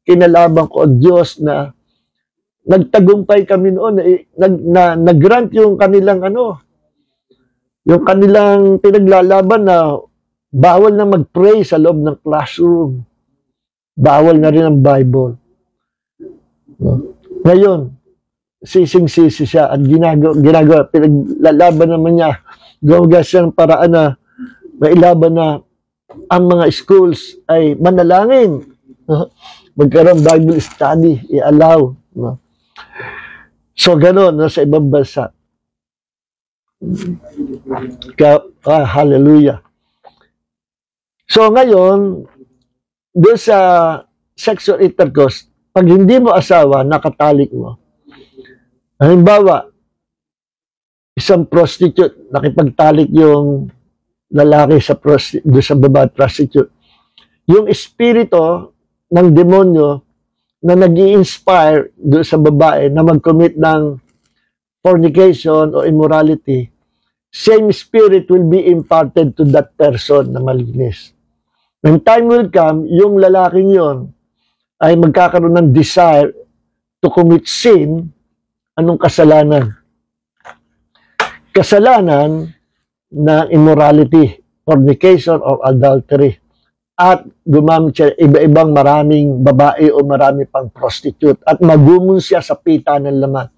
kinalaban ko o Diyos na nagtagumpay kami noon, nag-grant yung kanilang yung kanilang pinaglalaban na bawal na mag-pray sa loob ng classroom. Bawal na rin ang Bible. Ngayon, sising-sisi siya at ginagawa, pinaglalaban naman niya, gawag siya ng paraan na mailaban na ang mga schools ay manalangin. Magkaroon Bible study, i-allow. So, gano'n, sa ibang bansa. Hallelujah. So, ngayon, doon sa sexual intercourse, pag hindi mo asawa, nakatalik mo. Halimbawa, isang prostitute, nakipagtalik yung lalaki doon sa babae prostitute. Yung espiritu ng demonyo na nag-i-inspire doon sa babae na mag-commit ng fornication o immorality, same spirit will be imparted to that person na malinis. When time will come, yung lalaking yon ay magkakaroon ng desire to commit sin. Anong kasalanan? Kasalanan na immorality, fornication or adultery. At gumamit siya iba-ibang maraming babae o marami pang prostitute. At magumon siya sa pita ng laman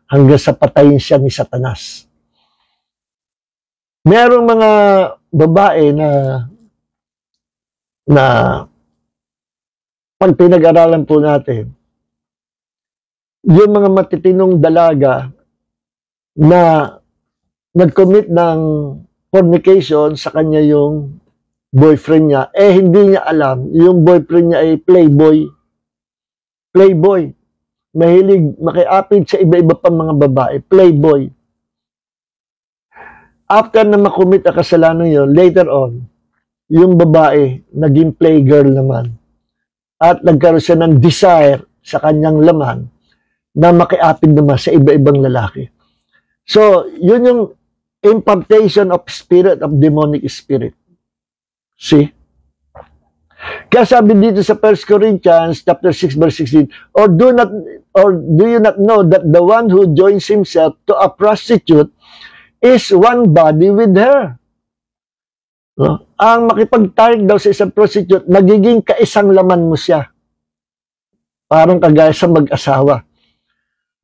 hanggang sa patayin siya ni Satanas. Merong mga babae na pag pinag-aralan po natin, yung mga matitinong dalaga na nag-commit ng fornication sa kanya yung boyfriend niya, hindi niya alam, yung boyfriend niya ay playboy. Playboy. Mahilig makiapid sa iba-iba pang mga babae. Playboy. After na makumit ang kasalanan yun, later on, yung babae, naging playgirl naman. at nagkaroon siya ng desire sa kanyang laman na makiapid naman sa iba-ibang lalaki. So, yun yung impartation of spirit, of demonic spirit. See? Kaya sabi dito sa 1 Corinthians chapter 6 verse 16, or do you not know that the one who joins himself to a prostitute is one body with her? No? Ang makipagtarik daw sa isang prostitute, magiging kaisang laman mo siya. Parang kagaya sa mag-asawa.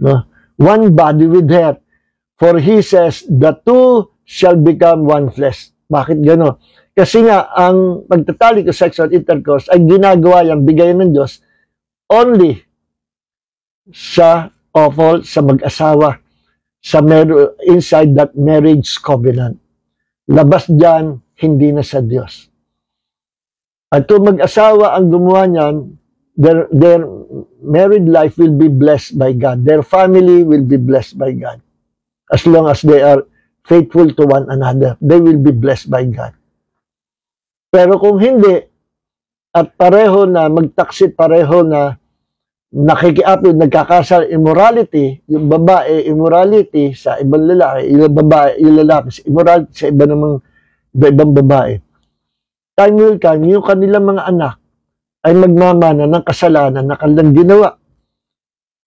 No? One body with her. For he says, the two shall become one flesh. Bakit gano'n? Kasi nga, ang pagtatalik o sexual intercourse ay ginagawa yung bigayan ng Diyos only sa couple, sa mag-asawa, sa inside that marriage covenant. Labas dyan, hindi na sa Diyos. At kung mag-asawa ang gumawa niyan, their married life will be blessed by God. Their family will be blessed by God. As long as they are faithful to one another, they will be blessed by God. Pero kung hindi, at pareho na, magtaksit pareho na nakikiapid, nagkakasal immorality, yung babae immorality sa ibang lalaki, yung lalaki sa immorality sa ibang babae. Time will come, yung kanilang mga anak ay magmamana ng kasalanan na kanilang ginawa.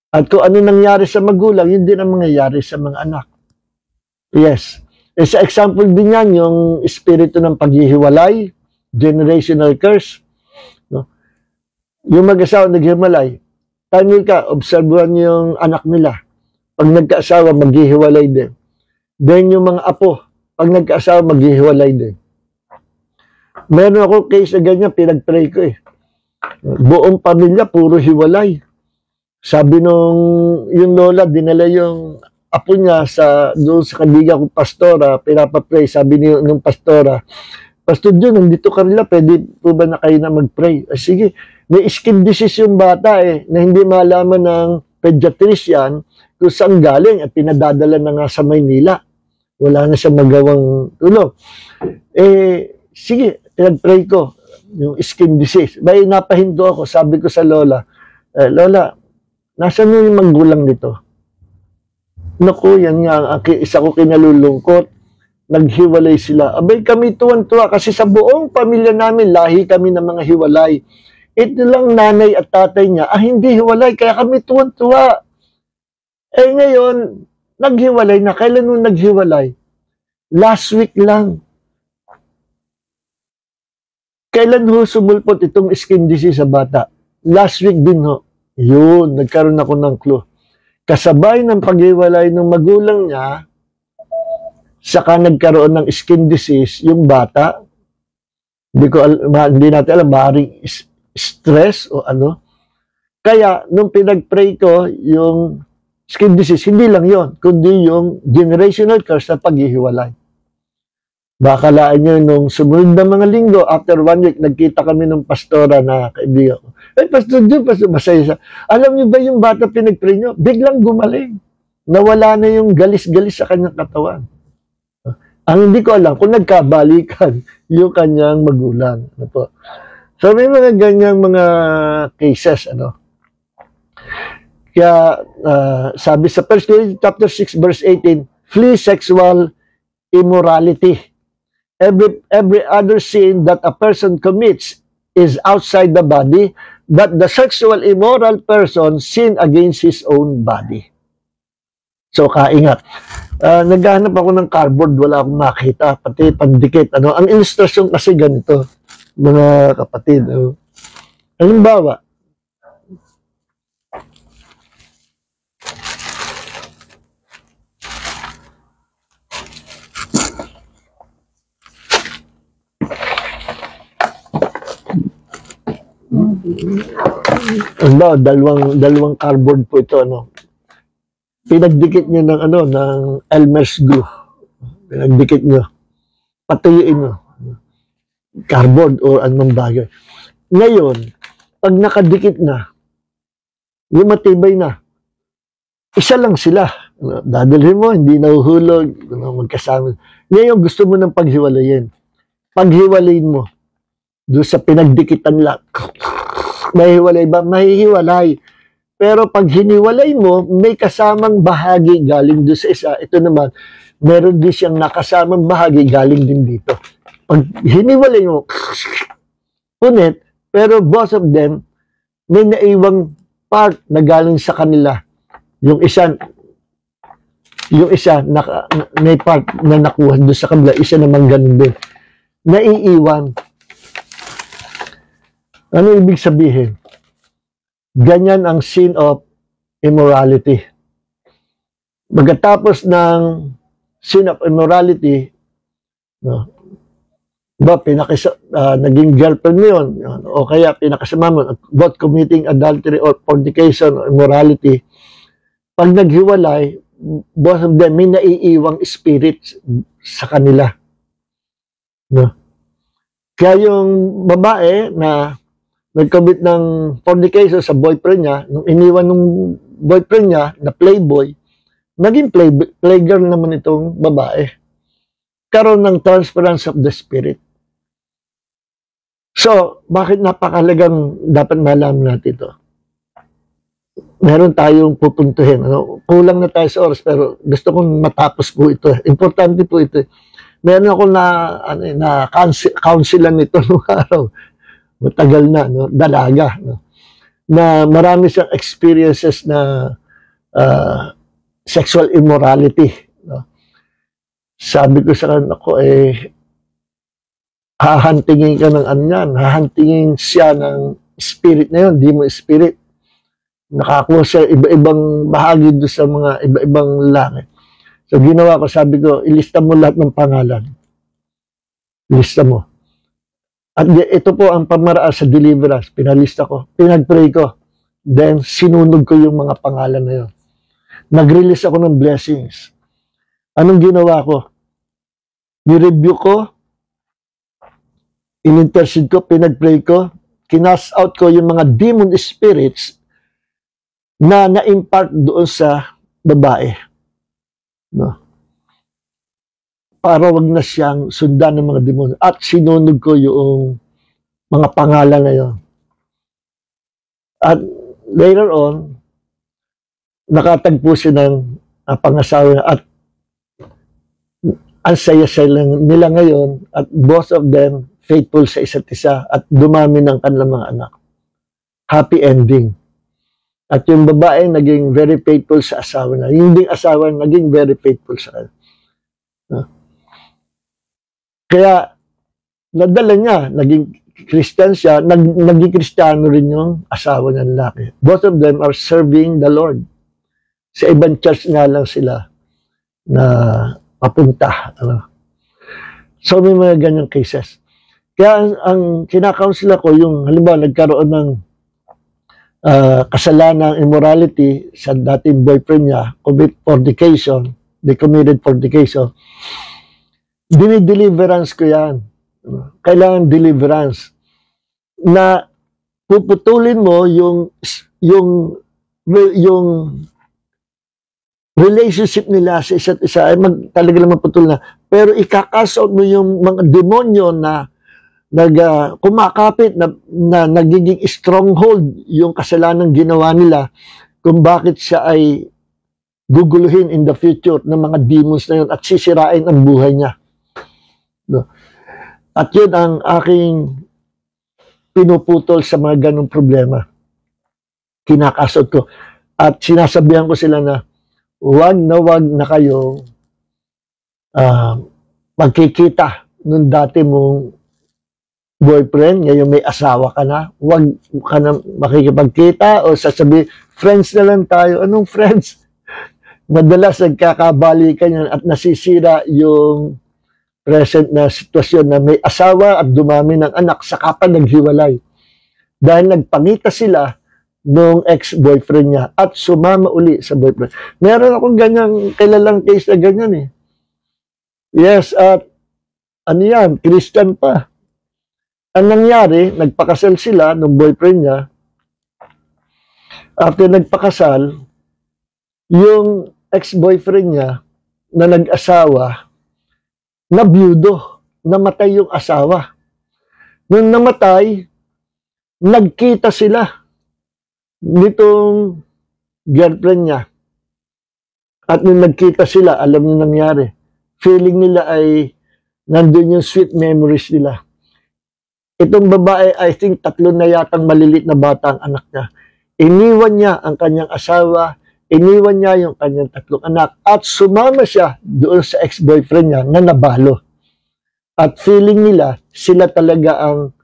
At kung ano nangyari sa magulang, yun din ang mangyayari sa mga anak. Yes. Sa example din yan, yung espiritu ng paghihiwalay, generational curse. No? Yung mag-asawa naghiwalay, time ka, obserbuhan yung anak nila. Pag nagkaasawa, maghihiwalay din. Then yung mga apo, pag nagkaasawa, maghihiwalay din. Meron ako case na ganyan, pinag-pray ko eh. Buong pamilya, puro hiwalay. Sabi nung yung lola, dinala yung apo niya doon sa kaibigan kong pastora, pinapapray. Sabi nung pastora, Pastor John, nandito ka nila, pwede po ba na kayo na mag-pray? Sige, may skin disease yung bata na hindi malaman ng pediatrician kung saan galing at pinadadala na nga sa Maynila. Wala na siya magawang tulong. Sige, pinag-pray ko yung skin disease. May napahinto ako, sabi ko sa lola, Lola, nasaan yung magulang nito? Naku, yan nga, isa ko kinalulungkot. Naghiwalay sila. Abay kami tuwan-tuwa kasi sa buong pamilya namin, lahi kami ng mga hiwalay. Ito lang nanay at tatay niya, hindi hiwalay, kaya kami tuwan-tuwa. Ngayon, naghiwalay na. Kailan nung naghiwalay? Last week lang. Kailan ho sumulpot itong skin disease sa bata? Last week din ho. Yun, nagkaroon ako ng clue. Kasabay ng paghiwalay ng magulang niya, saka nagkaroon ng skin disease yung bata. Hindi natin alam, maaaring stress o ano. Kaya, nung pinag-pray ko, yung skin disease, hindi lang yon, kundi yung generational curse na paghihiwalay. Bakalaan nyo, nung sumunod na mga linggo, after 1 week, nagkita kami ng pastora na kaibigan ko. Pastor John, masaya siya. Alam niyo ba yung bata pinag-pray nyo? Biglang gumaling. Nawala na yung galis-galis sa kanyang katawan. Ang hindi ko alam kung nagkabalikan yung kanyang magulang. Ano po. So may mga ganyang mga cases. Kaya sabi sa 1 Corinthians chapter 6 verse 18, flee sexual immorality. Every other sin that a person commits is outside the body, but the sexual immoral person sin against his own body. So, kaingat. Naghahanap ako ng cardboard, wala akong makita, pati pandikit. Ang ilustrasyon kasi ganito, mga kapatid. Halimbawa, dalawang cardboard po ito, pinagdikit nyo ng Elmer's glue. Pinagdikit nyo. Patuyuin nyo. Cardboard o anong bagay. Ngayon, pag nakadikit na, yung matibay na, isa lang sila. Dadalhin mo, hindi nahuhulog, magkasama. Ngayon, gusto mo ng paghiwalayin. Paghiwalayin mo, doon sa pinagdikitan lang, Mahihiwalay ba? Mahihiwalay. Pero pag hiniwalay mo, may kasamang bahagi galing doon sa isa. Ito naman, meron din siyang nakasamang bahagi galing din dito. Pag hiniwalay mo, punit, pero both of them, may naiwang part na galing sa kanila. Yung isa may part na nakuha doon sa kabila, isa naman ganun din. Naiiwan. Ano ibig sabihin? Ganyan ang sin of immorality. Pagkatapos ng sin of immorality, no, naging girlfriend mo yun, o kaya pinakasama mo, both committing adultery or fornication or immorality, pag naghiwalay, both of them may naiiwang spirits sa kanila. No? Kaya yung babae na nag-commit ng fornication sa boyfriend niya, nung iniwan ng boyfriend niya na playboy, naging playgirl naman itong babae. Karoon ng transference of the spirit. So, bakit napakalagang dapat malaman natin ito? Meron tayong pupuntuhin. Ano? Kulang na tayo sa oras, pero gusto kong matapos po ito. Importante po ito. Meron ako na counselan nito nung araw. Matagal na, no? Dalaga. No? Na marami siyang experiences na sexual immorality. No? Sabi ko sa kanya, ako hahantingin ka ng yan, hahantingin siya ng spirit na yun, di mo spirit. Nakakuha siya iba-ibang bahagi doon sa mga iba-ibang lalaki. So ginawa ko, sabi ko, ilista mo lahat ng pangalan. Ilista mo. At ito po ang pamaraan sa deliverance. Pinalista ko. Pinag-pray ko. Then, sinunog ko yung mga pangalan na yun. Nag-release ako ng blessings. Anong ginawa ko? Ni-review ko, in-intercede ko, pinag-pray ko, kinas out ko yung mga demon spirits na na-impart doon sa babae. No? Para wag na siyang sundan ng mga demonyo. At sinunog ko yung mga pangalan na yun. At later on, nakatagpo siya ng pangasawa at ang saya-saya nila ngayon at both of them faithful sa isa't isa at dumami ng kanilang mga anak. Happy ending. At yung babae naging very faithful sa asawa na. Yung ding asawa naging very faithful sa kanya. Kaya, nadala niya, naging Christian siya, naging Kristiyano rin yung asawa ng lalaki. Both of them are serving the Lord. Sa ibang church nga lang sila na papunta. So, may mga ganyang cases. Kaya, ang kinakounsel ko, yung halimbawa, nagkaroon ng kasalanang immorality sa dating boyfriend niya, they committed fornication, dinideliverance ko yan. Kailangan deliverance. Na puputulin mo yung relationship nila sa isa't isa, ay talaga lang maputol na. Pero ikakasot mo yung mga demonyo na kumakapit, na nagiging stronghold yung kasalanan ginawa nila, kung bakit siya ay guguluhin in the future ng mga demons na yun at sisirain ang buhay niya. No. At yun ang aking pinuputol sa mga ganong problema. Kinakasot ko. At sinasabihan ko sila na wag na kayo magkikita nung dati mong boyfriend, ngayon may asawa ka na, wag ka na makikipagkita o sasabihin, friends na lang tayo. Anong friends? Madalas nagkakabalikan yan at nasisira yung present na sitwasyon na may asawa at dumami ng anak saka pa naghiwalay. Dahil nagpangita sila nung ex-boyfriend niya at sumama uli sa boyfriend. Meron akong ganyang kilalang case na ganyan eh. Yes, at ano yan, Christian pa. Ang nangyari, nagpakasal sila nung boyfriend niya. After nagpakasal, yung ex-boyfriend niya na nag-asawa, nabyudo, namatay yung asawa. Nung namatay, nagkita sila nitong girlfriend niya. At nung nagkita sila, alam niyo nangyari. Feeling nila ay nandun yung sweet memories nila. Itong babae, I think 3 na yatang malilit na bata ang anak niya. Iniwan niya ang kanyang asawa, iniwan niya yung kanyang 3 anak, at sumama siya doon sa ex-boyfriend niya na nabalo. At feeling nila, sila talaga ang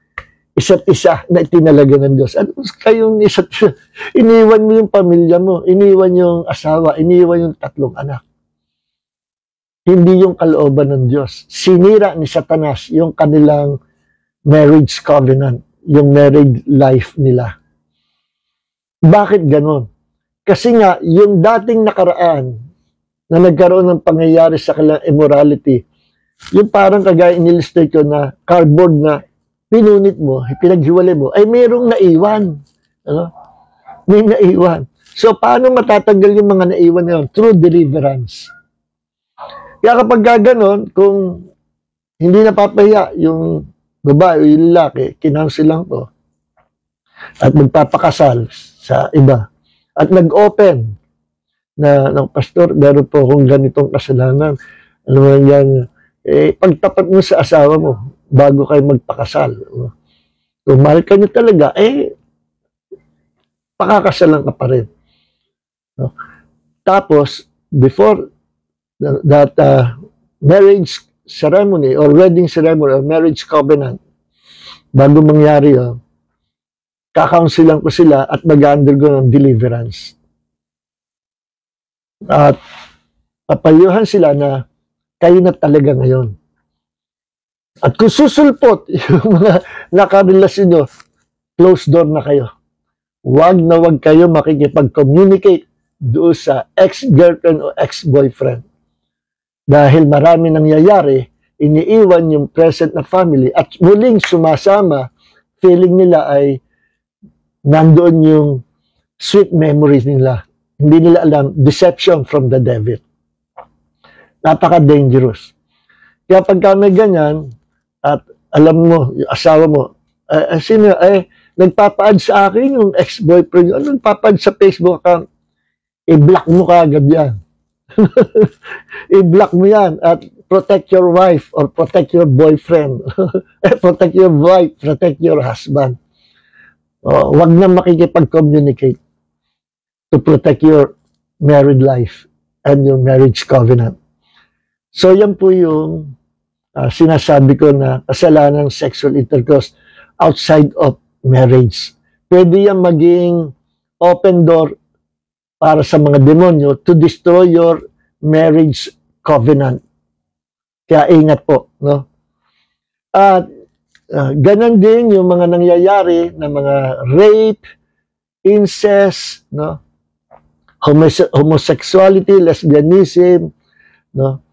isa't isa na itinalaga ng Diyos. Ano kayong isa't isa? Iniwan mo yung pamilya mo, iniwan yung asawa, iniwan yung 3 anak. Hindi yung kalooban ng Diyos. Sinira ni Satanas yung kanilang marriage covenant, yung married life nila. Bakit ganon? Kasi nga, yung dating nakaraan na nagkaroon ng pangyayari sa kanilang immorality, yung parang kagaya in-illustrate ko na cardboard na pinunit mo, pinaghiwalay mo, ay mayroong naiwan. Ano? May naiwan. So, paano matatanggal yung mga naiwan na yun? Through deliverance. Kaya kapag gaganon, kung hindi napapahiya yung babae o yung lalaki, kinansel lang ko, at magpapakasal sa iba, at nag-open na ng pastor, meron po akong ganitong kasalanan. Ano man yan, pagtapat mo sa asawa mo, bago kayo magpakasal. Kung mahal ka niyo talaga, pakakasalan ka pa rin. Tapos, before that marriage ceremony or wedding ceremony or marriage covenant, bago mangyari yun, kakaunsilan ko sila at mag-undergo ng deliverance. At papayuhan sila na kayo na talaga ngayon. At kung susulpot yung mga nakarelasyon nyo, close door na kayo. Huwag na huwag kayo makikipag-communicate doon sa ex-girlfriend o ex-boyfriend. Dahil marami nangyayari, iniiwan yung present na family at muling sumasama, feeling nila ay nandoon yung sweet memories nila. Hindi nila alam, deception from the devil. Napaka-dangerous. Kaya pagka may ganyan, at alam mo, yung asawa mo, sino, nagpapaad sa akin yung ex-boyfriend, ano nagpapaad sa Facebook account? I-block mo kaagad yan. I-block mo yan at protect your wife or protect your boyfriend. Protect your wife, protect your husband. Wag na makikipag-communicate to protect your married life and your marriage covenant. So yan po yung sinasabi ko na kasalanan ng sexual intercourse outside of marriage. Pwede yan maging open door para sa mga demonyo to destroy your marriage covenant. Kaya ingat po, no? At ganon din yung mga nangyayari na mga rape, incest, no? Homosexuality, lesbianism, no?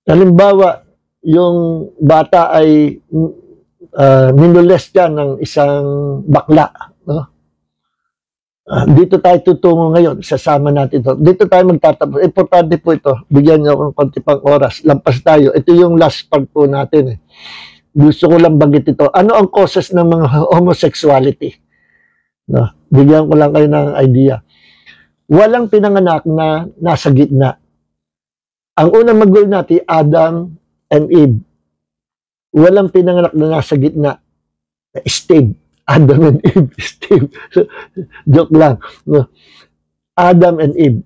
Halimbawa, yung bata ay minolest yan ng isang bakla, no? Dito tayo tutungo ngayon, sasama natin ito. Dito tayo magtatapos. Importante po ito. Bigyan niyo ng konti pang oras. Lampas tayo. Ito yung last part po natin. Gusto ko lang banggit ito. Ano ang causes ng mga homosexuality? No? Bigyan ko lang kayo ng idea. Walang pinanganak na nasa gitna. Ang unang magulang natin, Adam and Eve. Walang pinanganak na nasa gitna. Steve. Adam and Eve, Steve. Joke lang. No. Adam and Eve,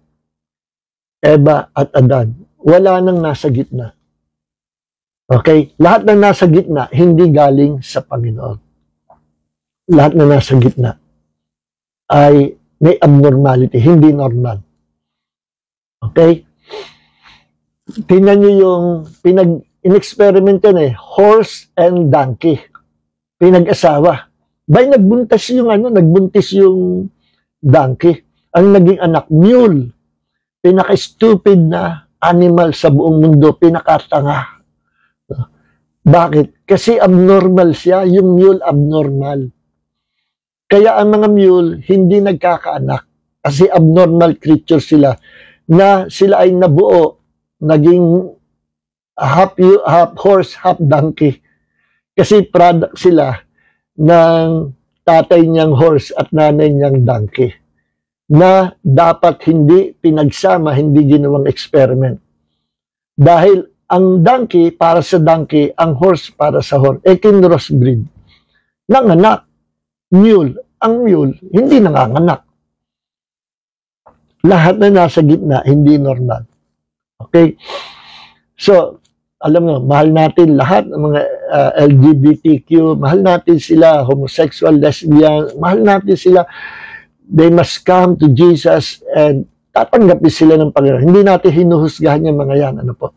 Eva at Adan, wala nang nasa gitna. Okay? Lahat ng nasa gitna, hindi galing sa Panginoon. Lahat na nasa gitna ay may abnormality, hindi normal. Okay? Tingnan nyo yung in-experiment yan horse and donkey. Pinag-asawa. Bay, nagbuntis yung donkey. Ang naging anak, mule. Pinaka-stupid na animal sa buong mundo, pinakatanga. Bakit? Kasi abnormal siya, yung mule abnormal. Kaya ang mga mule, hindi nagkakaanak. Kasi abnormal creature sila, na sila ay nabuo, naging half horse, half donkey. Kasi product sila ng tatay niyang horse at nanay niyang donkey na dapat hindi pinagsama, hindi ginawang experiment. Dahil ang donkey para sa donkey, ang horse para sa horse, kinross breed. Nanganak. Mule. Ang mule, hindi nanganganak. Lahat na nasa gitna, hindi normal. Okay? So, alam mo, mahal natin lahat ng mga LGBTQ, mahal natin sila, homosexual, lesbian, mahal natin sila. They must come to Jesus and tatanggapin sila ng Panginoon. Hindi natin hinuhusgahan yung mga yan. Ano po?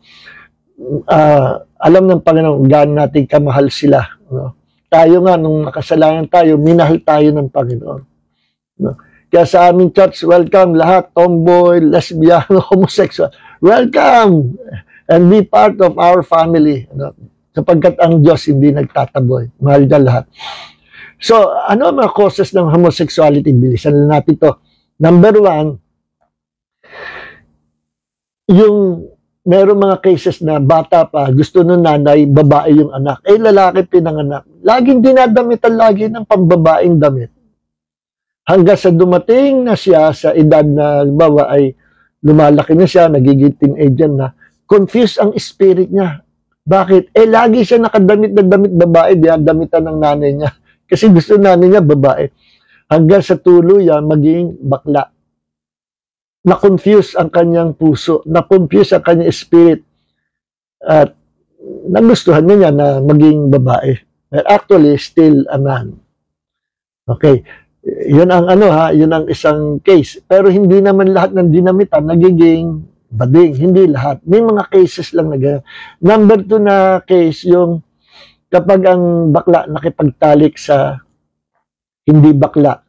Alam ng Panginoon, gaano natin kamahal sila. No? Tayo nga, nung nakasalanan tayo, minahal tayo ng Panginoon. No? Kaya sa aming church, welcome lahat, tomboy, lesbian, homosexual. Welcome! And be part of our family. No? Kapagkat ang Diyos hindi nagtataboy. Mahal niya lahat. So, ano ang mga causes ng homosexuality? Bilisan na natin ito. Number 1, yung meron mga cases na bata pa, gusto ng nanay, babae yung anak. Lalaki pinanganak. Laging dinadamitan lagi ng pambabaeng damit. Hanggang sa dumating na siya sa edad na, bawa ay lumalaki na siya, nagiging teenager na, confused ang spirit niya. Bakit? Lagi siya nakadamit na damit babae, dinadamitan ng nanay niya. Kasi gusto nanay niya babae. Hanggang sa tuluyan, maging bakla. Na-confuse ang kanyang puso, na-confuse ang kanyang spirit, at nagustuhan niya na maging babae. But actually, still a man. Okay. Yun ang yun ang isang case. Pero hindi naman lahat ng dinamitan nagiging bading. Hindi lahat. May mga cases lang na gano'n. Number 2 na case, yung kapag ang bakla nakipagtalik sa hindi bakla,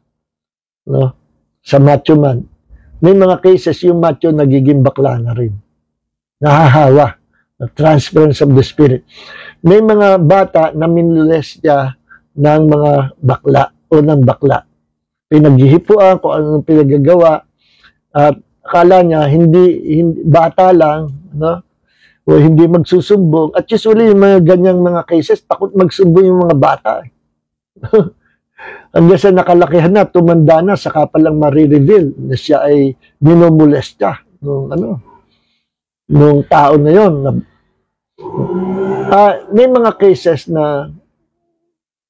no? Sa macho man. May mga cases yung macho nagiging bakla na rin. Nahahawa. The transference of the spirit. May mga bata na minless niya ng mga bakla o ng bakla. Pinaghihipuan kung anong pinagagawa at akala niya hindi bata lang, no? O hindi magsusumbong. At usually yung mga ganyang mga cases, takot magsumbong yung mga bata. Hanggang sa nakalakihan na, tumanda na, saka palang marireveal na siya ay minomolestya nung tao na yon. May mga cases na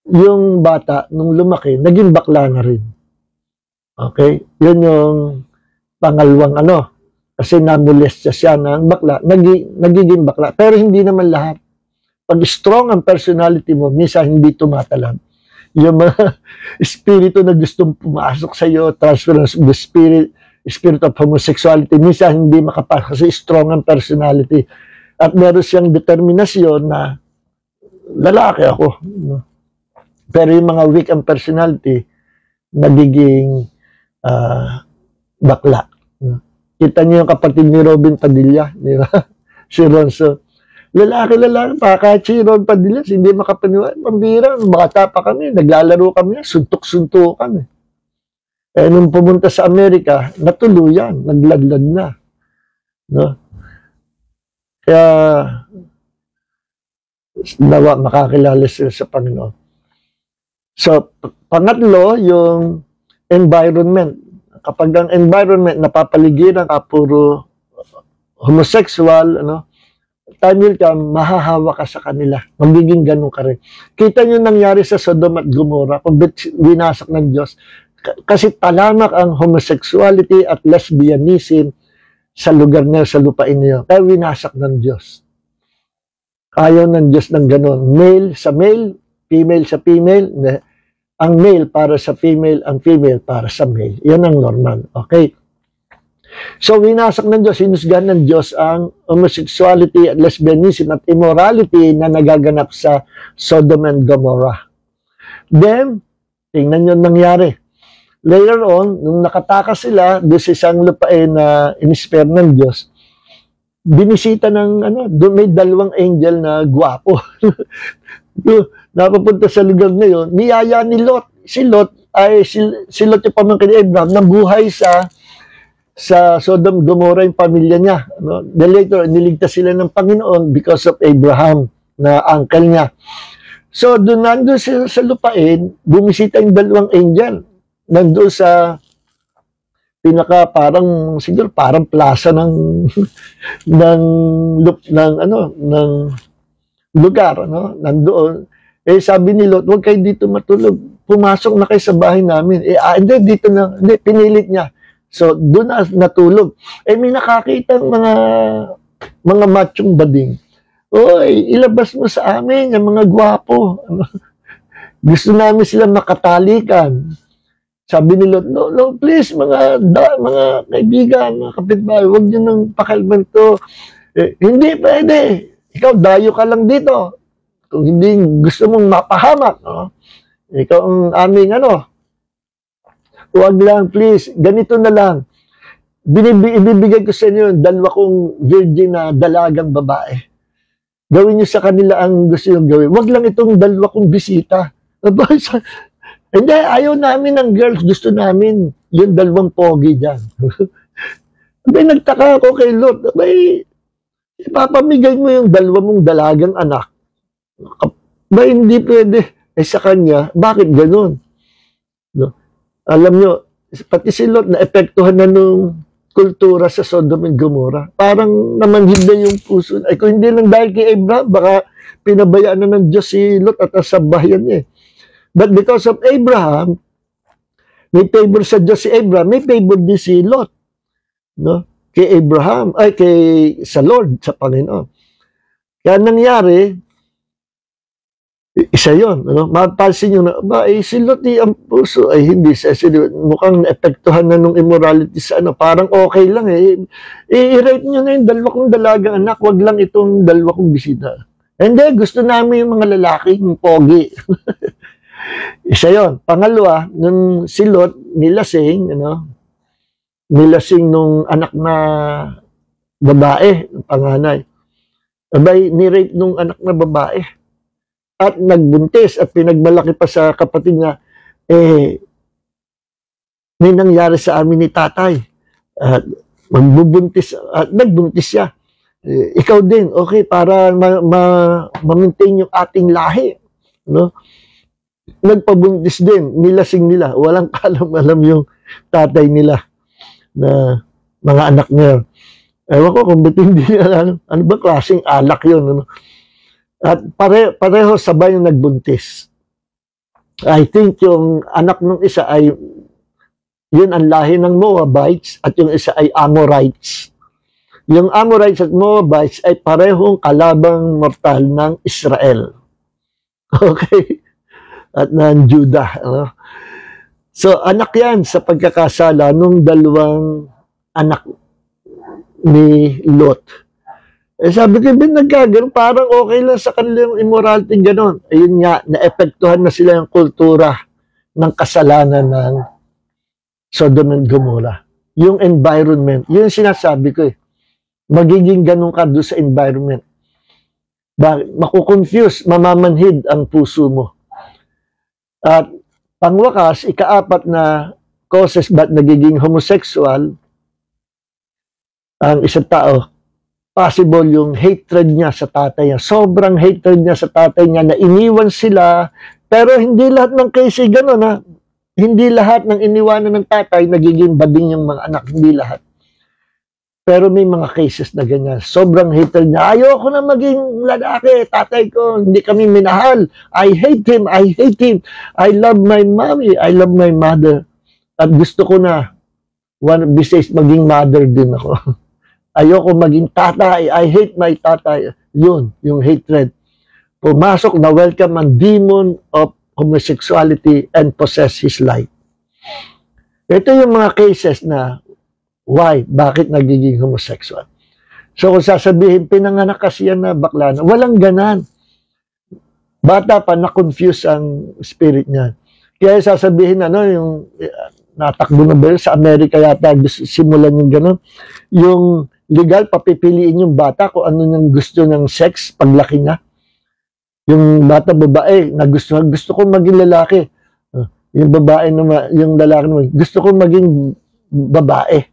yung bata, nung lumaki, naging bakla na rin. Okay? Yun yung pangalawang kasi namolestya siya ng bakla, nagiging bakla. Pero hindi naman lahat. Pag strong ang personality mo, minsan hindi tumatalab. Yung mga espiritu na gustong pumasok sa iyo, transference of the spirit of homosexuality, minsan hindi makapasok kasi strong ang personality. At meron siyang determinasyon na lalaki ako. No? Pero yung mga weak ang personality, nagiging bakla. No? Kita niyo yung kapatid ni Robin Padilla, di ba? Si Ronso. Lalaki pa, kahit si Ron Padilla, hindi makapaniwala. Pambira, bata pa kami, naglalaro kami, suntok-suntukan. Nung pumunta sa Amerika, natuluyan, nagladlad na. No? Kaya, nawa makakilala sila sa Panginoon. So, pangatlo, yung environment. Kapag ang environment, napapaligiran ka, puro homosexual, time will come, mahahawa ka sa kanila. Magiging ganun ka rin. Kita nyo nangyari sa Sodom at Gomorrah, kung winasak ng Diyos. Kasi talamak ang homosexuality at lesbianism sa lugar na, sa lupain niyo. Kaya winasak ng Diyos. Ayaw ng Diyos ng ganun. Male sa male, female sa female, ang male para sa female, ang female para sa male. Yan ang normal. Okay? So, winasak ng Diyos, hinusgahan ng Diyos ang homosexuality at lesbianism at immorality na nagaganap sa Sodom and Gomorrah. Then, tingnan nyo nangyari. Later on, nung nakatakas sila, doon sa isang lupain na inispire ng Diyos, binisita ng, doon may 2 angel na gwapo. Napapunta sa lugar na yun, niyaya ni Lot. Si Lot yung pamangkin ni Abraham, nabuhay sa Sodom Gomorrah yung pamilya niya. Then later, niligtas sila ng Panginoon because of Abraham, na uncle niya. So, nandun sila sa lupain, bumisita yung dalawang angel. Nandun sa siguro parang plaza ng lugar, ano, nandoon. Sabi ni Lot, huwag kayo dito matulog. Pumasok na kayo sa bahay namin. Hindi, dito na. Hindi, pinilit niya. So, doon na natulog. May nakakita mga machong bading. Oy, ilabas mo sa amin yung mga gwapo. Gusto namin sila makatalikan. Sabi ni Lot, no, please, mga kaibigan, mga kapitbahay, huwag niyo nang pakalman to. Hindi pwede. Ikaw, dayo ka lang dito. Kung hindi gusto mong mapahamak, no? Ikaw ang aming huwag lang, please. Ganito na lang. Ibibigay ko sa inyo 2 kong virgin na dalagang babae. Gawin niyo sa kanila ang gusto nyo gawin. Huwag lang itong 2 kong bisita. Hindi, ayaw namin ng girls. Gusto namin yung 2 pogi dyan. Nagtaka ako kay Lot. Ipapamigay mo yung 2 mong dalagang anak. Hindi pwede. Sa kanya, bakit ganun? No? Alam nyo, pati si Lot naepektuhan na nung kultura sa Sodom and Gomorrah. Parang namanhid na yung puso. Kung hindi lang dahil kay Abraham, baka pinabayaan na ng Diyos si Lot at sa bayan niya. But because of Abraham, may favor sa Diyos si Abraham, may favor din si Lot. No? Kay Abraham, sa Lord, sa Panginoon. Kaya nangyari, isa yun. Mapansin nyo na, si Lot ang puso, hindi. Mukhang naepektuhan na nung immorality sa parang okay lang I-rate nyo na yung 2 kong dalagang anak, wag lang itong 2 kong bisita. Hindi, gusto namin yung mga lalaki, yung pogi. Isa yun. Pangalawa, nung si Lot, nilasing nung anak na babae, panganay. Ni-rape nung anak na babae. At nagbuntis at pinagmalaki pa sa kapatid niya, may nangyari sa amin ni tatay. At magbubuntis, at nagbuntis siya. Ikaw din, okay, para ma-maintain yung ating lahi. No? Nagpabuntis din, nilasing nila. Walang kalam-alam yung tatay nila na mga anak niya. Ewan ko kung ba't hindi, ano ba klaseng alak yun, At pareho sabay yung nagbuntis. I think yung anak ng isa ay, yun ang lahi ng Moabites at yung isa ay Amorites. Yung Amorites at Moabites ay parehong kalabang mortal ng Israel. Okay? At ng Judah. So, anak yan sa pagkakasala nung 2 anak ni Lot. Sabi ko, nagkagano'n, parang okay lang sa kanilang immorality, gano'n. Ayun nga, naepektuhan na sila yung kultura ng kasalanan ng Sodom and Gomorrah. Yung environment, yun sinasabi ko magiging gano'n ka doon sa environment. Makukonfuse, mamamanhid ang puso mo. At pangwakas, ika-4 na causes ba't nagiging homosexual ang isang tao, possible yung hatred niya sa tatay niya. Sobrang hatred niya sa tatay niya na iniwan sila. Pero hindi lahat ng case gano'n, Hindi lahat ng iniwanan ng tatay nagiging bading yung mga anak. Hindi lahat. Pero may mga cases na ganyan. Sobrang hatred niya. Ayoko na maging lalaki. Tatay ko, hindi kami minahal. I hate him. I hate him. I love my mommy. I love my mother. At gusto ko na besides maging mother din ako. Ayoko maging tatay. I hate my tatay. Yun, yung hatred. Pumasok na welcome ang demon of homosexuality and possess his life. Ito yung mga cases na why? Bakit nagiging homosexual? So kung sasabihin, pinanganak kasi yan na bakla na, walang ganan. Bata pa, na-confuse ang spirit niya. Kaya sasabihin, yung natakbo na ba sa Amerika yata, simulan yung gano'n. Yung legal, papipiliin yung bata kung ano yung gusto ng sex paglaki niya. Yung bata babae, gusto ko maging lalaki. Yung babae naman, yung lalaki naman, gusto ko maging babae.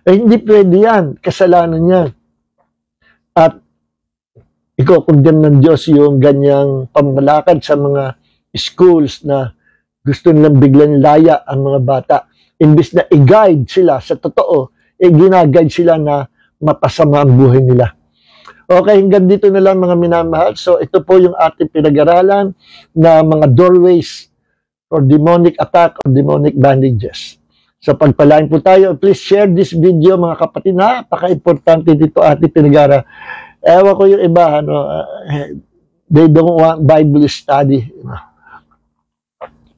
Hindi pwede yan. Kasalanan yan. At i-condemn ng Diyos yung ganyang pamalakad sa mga schools na gusto nilang biglang laya ang mga bata. Imbis na i-guide sila sa totoo, gina-guide sila na mapasama ang buhay nila. Okay, hanggang dito na lang mga minamahal. So ito po yung ating pinag-aralan na mga doorways for demonic attack or demonic bandages. So pagpalain po tayo, please share this video mga kapatid. Napaka-importante dito ating pinag-aralan. Ewan ko yung iba, they don't want Bible study.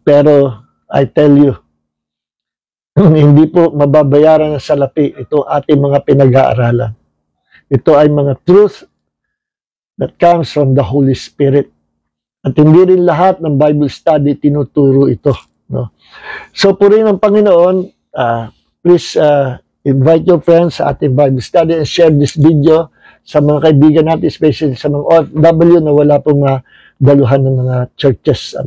Pero I tell you, hindi po mababayaran ng salapi ito ating mga pinag-aaralan. Ito ay mga truth that comes from the Holy Spirit. At hindi rin lahat ng Bible study tinuturo ito. No? So, purihin ang Panginoon. Please invite your friends sa ating Bible study and share this video sa mga kaibigan natin, especially sa mga OFW na wala pong daluhan ng mga churches.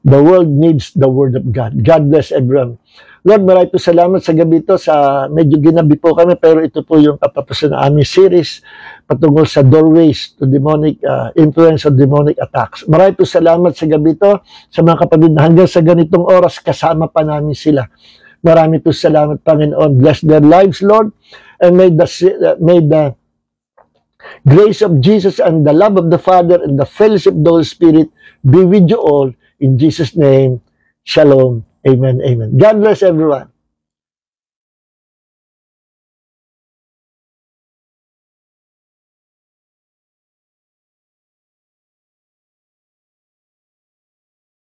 The world needs the Word of God. God bless everyone. Lord, maraming po salamat sa gabi ito. Medyo ginabi po kami, pero ito po yung katapusan ng aming series patungkol sa doorways to demonic influence of demonic attacks. Maraming po salamat sa gabi ito sa mga kapatid na hanggang sa ganitong oras kasama pa namin sila. Maraming po salamat, Panginoon. Bless their lives, Lord, and may the grace of Jesus and the love of the Father and the fellowship of the Holy Spirit be with you all. In Jesus' name, Shalom. Amen. Amen. God bless everyone.